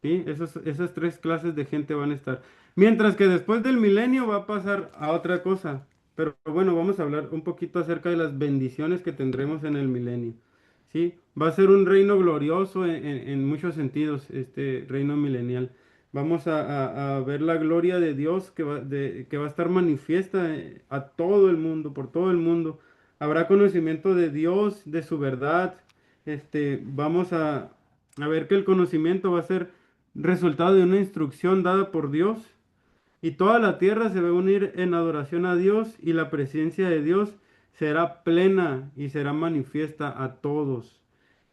¿Sí? Esas tres clases de gente van a estar. Mientras que después del milenio va a pasar a otra cosa. Pero bueno, vamos a hablar un poquito acerca de las bendiciones que tendremos en el milenio. ¿Sí? Va a ser un reino glorioso en muchos sentidos, este reino milenial. Vamos a ver la gloria de Dios que va a estar manifiesta a todo el mundo, por todo el mundo. Habrá conocimiento de Dios, de su verdad. Vamos a ver que el conocimiento va a ser resultado de una instrucción dada por Dios, y toda la tierra se va a unir en adoración a Dios, y la presencia de Dios será plena y será manifiesta a todos.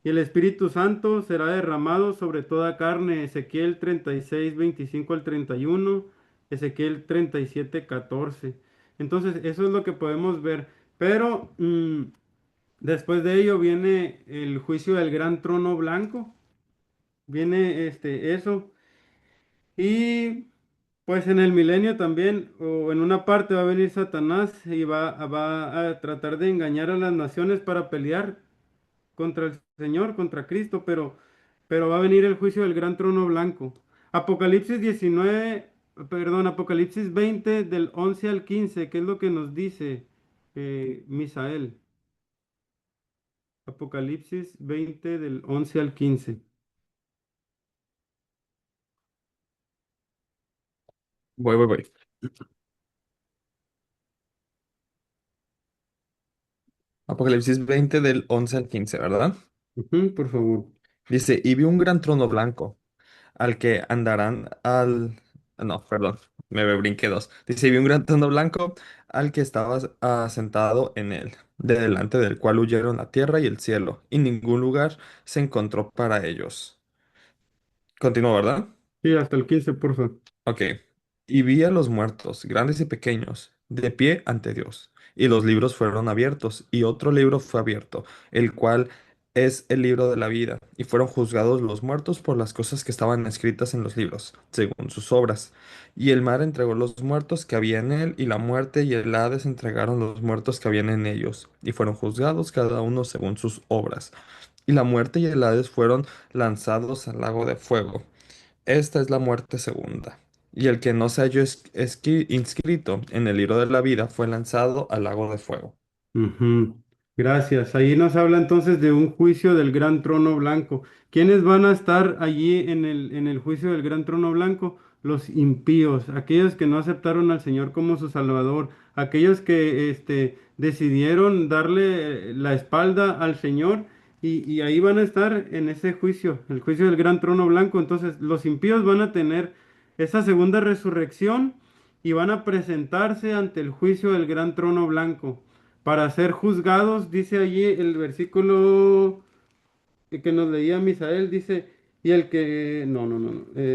Y el Espíritu Santo será derramado sobre toda carne. Ezequiel 36 25 al 31, Ezequiel 37 14. Entonces, eso es lo que podemos ver. Pero después de ello viene el juicio del gran trono blanco. Viene eso. Y pues en el milenio también, o en una parte va a venir Satanás y va a tratar de engañar a las naciones para pelear contra el Señor, contra Cristo, pero va a venir el juicio del gran trono blanco. Apocalipsis 19, perdón, Apocalipsis 20 del 11 al 15, ¿qué es lo que nos dice Misael? Apocalipsis 20 del 11 al 15. Voy. Apocalipsis 20 del 11 al 15, ¿verdad? Ujú, por favor. Dice, y vi un gran trono blanco al que andarán al... No, perdón, brinqué dos. Dice, y vi un gran trono blanco al que estaba sentado en él, de delante del cual huyeron la tierra y el cielo, y ningún lugar se encontró para ellos. Continúo, ¿verdad? Sí, hasta el 15, por favor. Ok. Y vi a los muertos, grandes y pequeños, de pie ante Dios. Y los libros fueron abiertos, y otro libro fue abierto, el cual es el libro de la vida. Y fueron juzgados los muertos por las cosas que estaban escritas en los libros, según sus obras. Y el mar entregó los muertos que había en él, y la muerte y el Hades entregaron los muertos que habían en ellos, y fueron juzgados cada uno según sus obras. Y la muerte y el Hades fueron lanzados al lago de fuego. Esta es la muerte segunda. Y el que no se halló inscrito en el libro de la vida fue lanzado al lago de fuego. Ujú. Gracias. Ahí nos habla entonces de un juicio del gran trono blanco. ¿Quiénes van a estar allí en el juicio del gran trono blanco? Los impíos, aquellos que no aceptaron al Señor como su Salvador, aquellos que decidieron darle la espalda al Señor, y ahí van a estar en ese juicio, el juicio del gran trono blanco. Entonces, los impíos van a tener esa segunda resurrección y van a presentarse ante el juicio del gran trono blanco para ser juzgados. Dice allí el versículo que nos leía Misael, dice, y el que, no,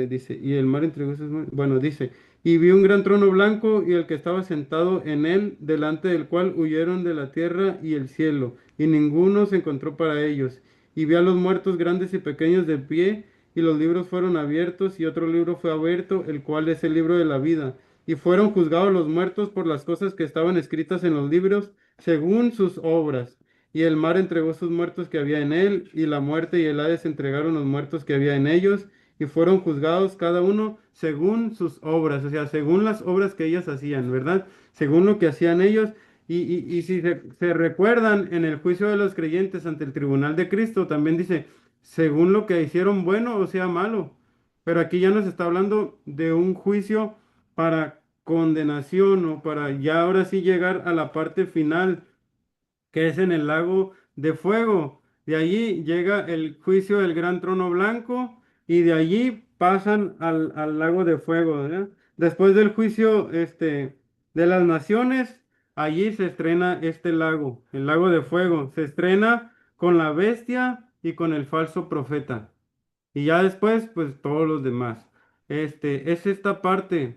dice, y el mar entregó sus manos, bueno, dice, y vi un gran trono blanco y el que estaba sentado en él, delante del cual huyeron de la tierra y el cielo, y ninguno se encontró para ellos. Y vi a los muertos grandes y pequeños de pie, y los libros fueron abiertos, y otro libro fue abierto, el cual es el libro de la vida. Y fueron juzgados los muertos por las cosas que estaban escritas en los libros, según sus obras. Y el mar entregó sus muertos que había en él, y la muerte y el Hades entregaron los muertos que había en ellos, y fueron juzgados cada uno según sus obras, o sea, según las obras que ellos hacían, ¿verdad? Según lo que hacían ellos. Y si se recuerdan en el juicio de los creyentes ante el tribunal de Cristo, también dice, según lo que hicieron bueno o sea malo. Pero aquí ya nos está hablando de un juicio para condenación o para ya ahora sí llegar a la parte final, que es en el lago de fuego. De allí llega el juicio del gran trono blanco y de allí pasan al lago de fuego, ¿verdad? Después del juicio de las naciones, allí se estrena este lago, el lago de fuego. Se estrena con la bestia y con el falso profeta. Y ya después, pues todos los demás. Es esta parte.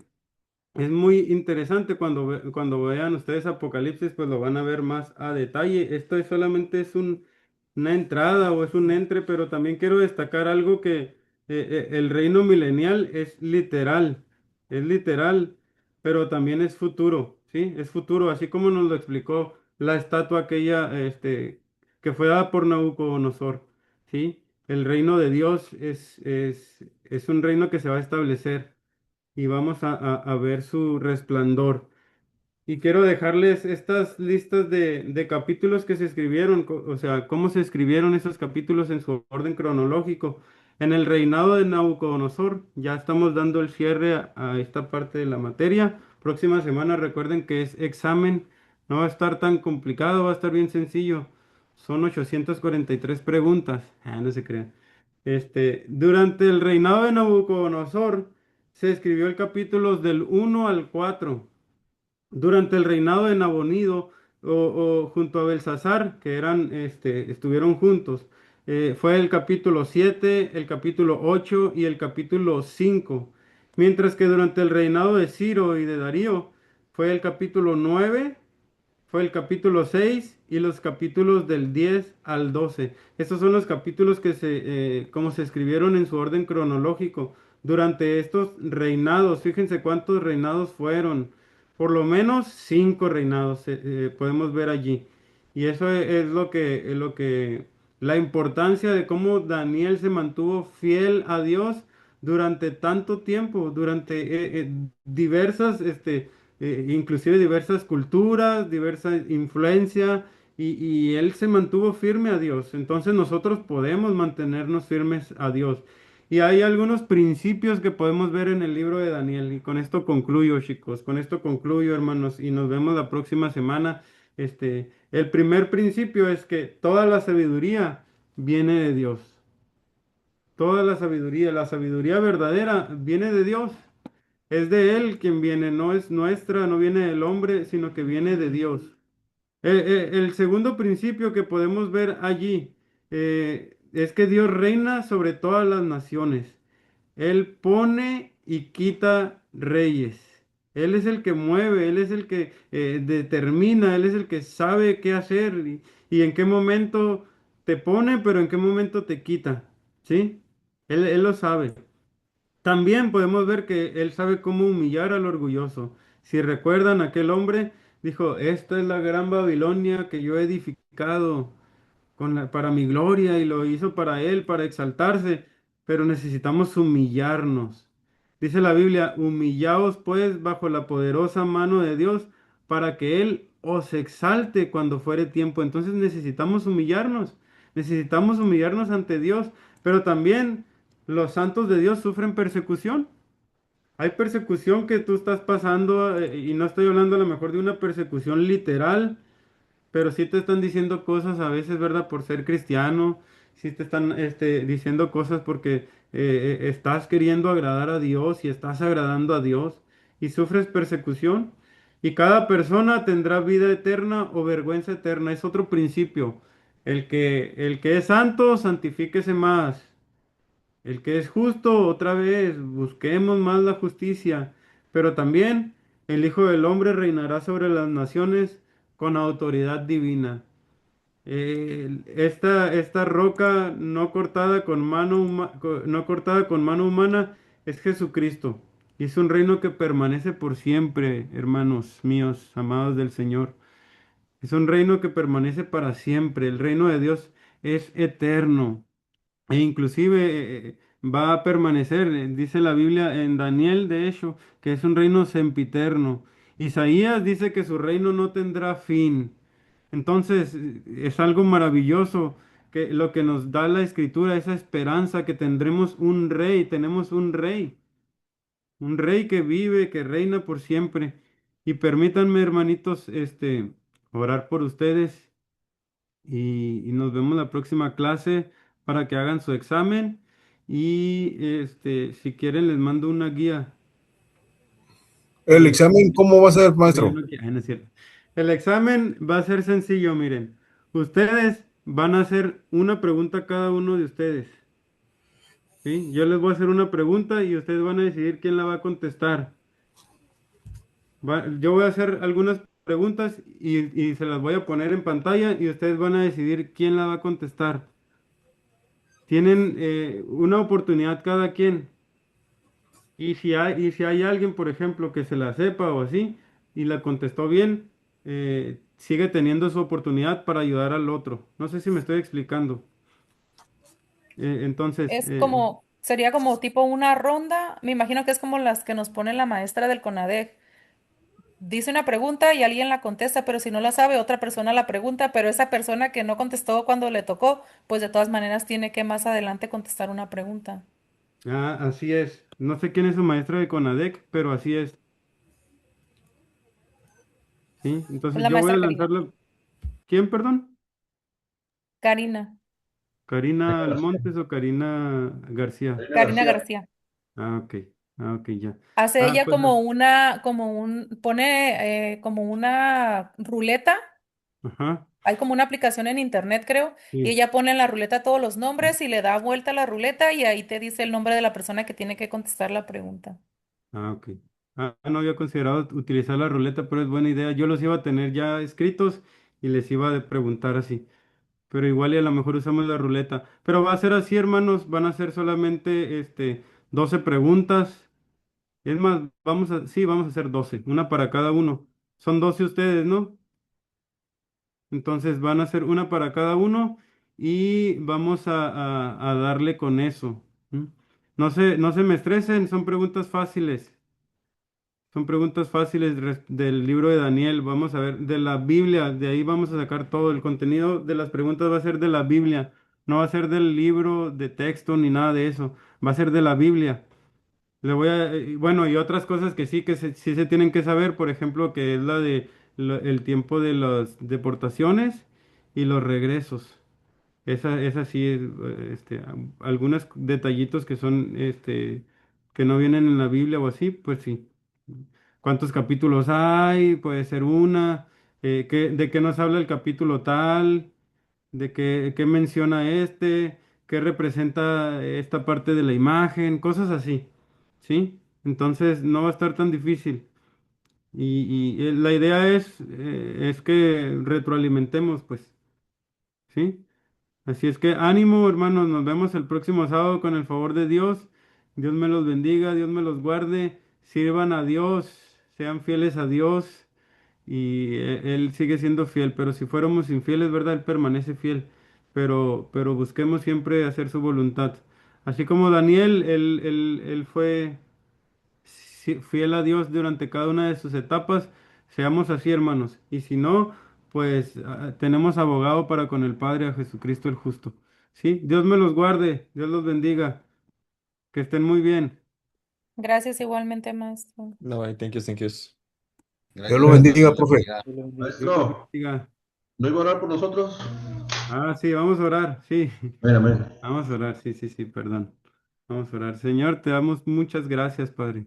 Es muy interesante cuando vean ustedes Apocalipsis, pues lo van a ver más a detalle. Esto solamente es una entrada o es un entre, pero también quiero destacar algo que el reino milenial es literal, pero también es futuro, ¿sí? Es futuro, así como nos lo explicó la estatua aquella, que fue dada por Nabucodonosor, ¿sí? El reino de Dios es un reino que se va a establecer y vamos a ver su resplandor. Y quiero dejarles estas listas de capítulos que se escribieron, o sea, cómo se escribieron esos capítulos en su orden cronológico. En el reinado de Nabucodonosor, ya estamos dando el cierre a esta parte de la materia. Próxima semana recuerden que es examen, no va a estar tan complicado, va a estar bien sencillo. Son 843 preguntas. No se crean. Durante el reinado de Nabucodonosor se escribió el capítulos del 1 al 4. Durante el reinado de Nabonido o junto a Belsasar, que estuvieron juntos, fue el capítulo 7, el capítulo 8 y el capítulo 5. Mientras que durante el reinado de Ciro y de Darío fue el capítulo 9, fue el capítulo 6 y los capítulos del 10 al 12. Estos son los capítulos como se escribieron en su orden cronológico durante estos reinados. Fíjense cuántos reinados fueron. Por lo menos 5 reinados podemos ver allí. Y eso es la importancia de cómo Daniel se mantuvo fiel a Dios durante tanto tiempo, durante diversas, inclusive diversas culturas, diversa influencia, y él se mantuvo firme a Dios. Entonces nosotros podemos mantenernos firmes a Dios. Y hay algunos principios que podemos ver en el libro de Daniel. Y con esto concluyo, chicos. Con esto concluyo, hermanos. Y nos vemos la próxima semana. El primer principio es que toda la sabiduría viene de Dios. Toda la sabiduría verdadera viene de Dios. Es de Él quien viene, no es nuestra, no viene del hombre, sino que viene de Dios. El segundo principio que podemos ver allí es que Dios reina sobre todas las naciones. Él pone y quita reyes. Él es el que mueve, Él es el que determina, Él es el que sabe qué hacer y en qué momento te pone, pero en qué momento te quita. ¿Sí? Él lo sabe. También podemos ver que Él sabe cómo humillar al orgulloso. Si recuerdan, aquel hombre dijo, esta es la gran Babilonia que yo he edificado para mi gloria y lo hizo para Él, para exaltarse, pero necesitamos humillarnos. Dice la Biblia, humillaos pues bajo la poderosa mano de Dios para que Él os exalte cuando fuere tiempo. Entonces necesitamos humillarnos ante Dios, pero también los santos de Dios sufren persecución. Hay persecución que tú estás pasando y no estoy hablando a lo mejor de una persecución literal, pero sí te están diciendo cosas a veces, ¿verdad? Por ser cristiano, sí te están diciendo cosas porque estás queriendo agradar a Dios y estás agradando a Dios y sufres persecución. Y cada persona tendrá vida eterna o vergüenza eterna. Es otro principio. El que es santo, santifíquese más. El que es justo, otra vez, busquemos más la justicia. Pero también el Hijo del Hombre reinará sobre las naciones con autoridad divina. Esta roca no cortada con mano humana es Jesucristo. Y es un reino que permanece por siempre, hermanos míos, amados del Señor. Es un reino que permanece para siempre. El reino de Dios es eterno. E inclusive va a permanecer, dice la Biblia en Daniel, de hecho, que es un reino sempiterno. Isaías dice que su reino no tendrá fin. Entonces, es algo maravilloso que lo que nos da la escritura, esa esperanza que tendremos un rey, tenemos un rey. un rey que vive, que reina por siempre. Y permítanme, hermanitos, orar por ustedes y nos vemos la próxima clase para que hagan su examen y si quieren les mando una guía. ¿El examen cómo va a ser, Yo maestro? no no es cierto. El examen va a ser sencillo, miren. Ustedes van a hacer una pregunta cada uno de ustedes. ¿Sí? Yo les voy a hacer una pregunta y ustedes van a decidir quién la va a contestar. Yo voy a hacer algunas preguntas y se las voy a poner en pantalla y ustedes van a decidir quién la va a contestar. Tienen una oportunidad cada quien. Y si hay alguien, por ejemplo, que se la sepa o así y la contestó bien, sigue teniendo su oportunidad para ayudar al otro. No sé si me estoy explicando. Entonces, Es como, sería como tipo una ronda, me imagino que es como las que nos pone la maestra del CONADEC. Dice una pregunta y alguien la contesta, pero si no la sabe, otra persona la pregunta, pero esa persona que no contestó cuando le tocó, pues de todas maneras tiene que más adelante contestar una pregunta. así es. No sé quién es su maestra de CONADEC, pero así es. ¿Sí? Es Entonces la yo voy a maestra Karina. lanzarla. ¿Quién, perdón? Karina, ¿Karina Almontes o Karina García? Karina Karina García. García. Ah, ok. Ah, ok, ya. Hace ella Pues pone como una ruleta. ajá, Hay como una aplicación en internet, creo, y sí. ella pone en la ruleta todos los nombres y le da vuelta a la ruleta y ahí te dice el nombre de la persona que tiene que contestar la pregunta. Ah, ok. No había considerado utilizar la ruleta, pero es buena idea. Yo los iba a tener ya escritos y les iba a preguntar así. Pero igual y a lo mejor usamos la ruleta. Pero va a ser así, hermanos. Van a ser solamente 12 preguntas. Es más, sí, vamos a hacer 12, una para cada uno. Son 12 ustedes, ¿no? Entonces van a ser una para cada uno y vamos a darle con eso. ¿M? No se me estresen, son preguntas fáciles. Son preguntas fáciles del libro de Daniel. Vamos a ver, de la Biblia, de ahí vamos a sacar todo. El contenido de las preguntas va a ser de la Biblia. No va a ser del libro de texto ni nada de eso. Va a ser de la Biblia. Bueno, y otras cosas que sí sí se tienen que saber, por ejemplo, que es la de el tiempo de las deportaciones y los regresos. Esa sí es, algunos detallitos que son, que no vienen en la Biblia o así, pues sí. ¿Cuántos capítulos hay? Puede ser una. ¿De qué nos habla el capítulo tal? ¿De qué menciona qué representa esta parte de la imagen? Cosas así, ¿sí? Entonces no va a estar tan difícil. Y la idea es que retroalimentemos, pues, ¿sí? Así es que ánimo, hermanos, nos vemos el próximo sábado con el favor de Dios. Dios me los bendiga, Dios me los guarde, sirvan a Dios, sean fieles a Dios y Él sigue siendo fiel, pero si fuéramos infieles, ¿verdad? Él permanece fiel, pero busquemos siempre hacer su voluntad. Así como Daniel, él fue fiel a Dios durante cada una de sus etapas, seamos así, hermanos. Y si no, pues tenemos abogado para con el Padre, a Jesucristo el justo. Sí, Dios me los guarde, Dios los bendiga, que estén muy bien. Gracias igualmente, maestro. No, thank you, thank you. Dios Gracias, lo maestro. bendiga, Dios le profe. bendiga. Dios los Maestro, bendiga. ¿no iba a orar por nosotros? Sí, vamos a orar, sí. Amén, amén. Vamos a orar, sí, sí, sí, perdón. Vamos a orar. Señor, te damos muchas gracias, Padre.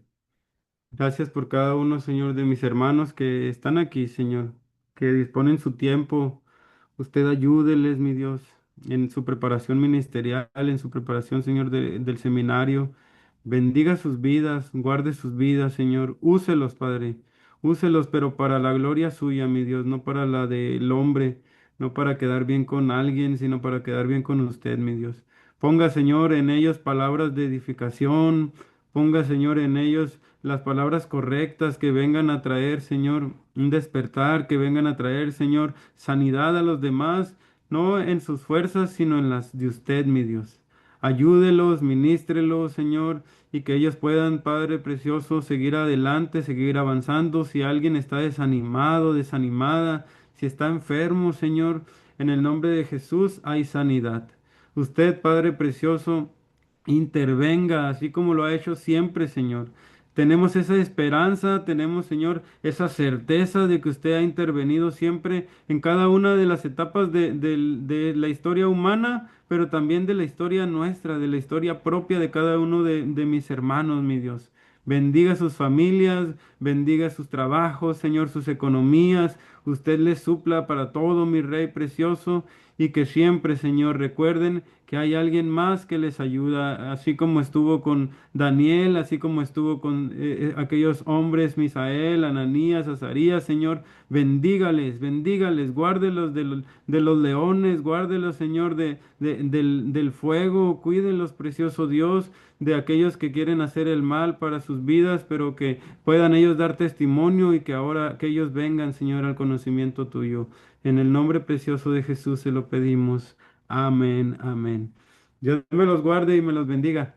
Gracias por cada uno, Señor, de mis hermanos que están aquí, Señor, que disponen su tiempo. Usted ayúdeles, mi Dios, en su preparación ministerial, en su preparación, Señor, del seminario. Bendiga sus vidas, guarde sus vidas, Señor. Úselos, Padre. Úselos, pero para la gloria suya, mi Dios, no para la del hombre, no para quedar bien con alguien, sino para quedar bien con usted, mi Dios. Ponga, Señor, en ellos palabras de edificación. Ponga, Señor, en ellos las palabras correctas que vengan a traer, Señor, un despertar, que vengan a traer, Señor, sanidad a los demás, no en sus fuerzas, sino en las de usted, mi Dios. Ayúdelos, ministrelos, Señor, y que ellos puedan, Padre precioso, seguir adelante, seguir avanzando. Si alguien está desanimado, desanimada, si está enfermo, Señor, en el nombre de Jesús hay sanidad. Usted, Padre precioso, intervenga, así como lo ha hecho siempre, Señor. tenemos esa esperanza, tenemos, Señor, esa certeza de que usted ha intervenido siempre en cada una de las etapas de la historia humana, pero también de la historia nuestra, de la historia propia de cada uno de mis hermanos, mi Dios. Bendiga sus familias, bendiga sus trabajos, Señor, sus economías. Usted les supla para todo, mi Rey precioso, y que siempre, Señor, recuerden que hay alguien más que les ayuda, así como estuvo con Daniel, así como estuvo con aquellos hombres, Misael, Ananías, Azarías, Señor, bendígales, bendígales, guárdelos de los leones, guárdelos, Señor, del fuego, cuídenlos, precioso Dios, de aquellos que quieren hacer el mal para sus vidas, pero que puedan ellos dar testimonio y que ahora que ellos vengan, Señor, al conocimiento tuyo. En el nombre precioso de Jesús se lo pedimos. Amén, amén. Dios me los guarde y me los bendiga.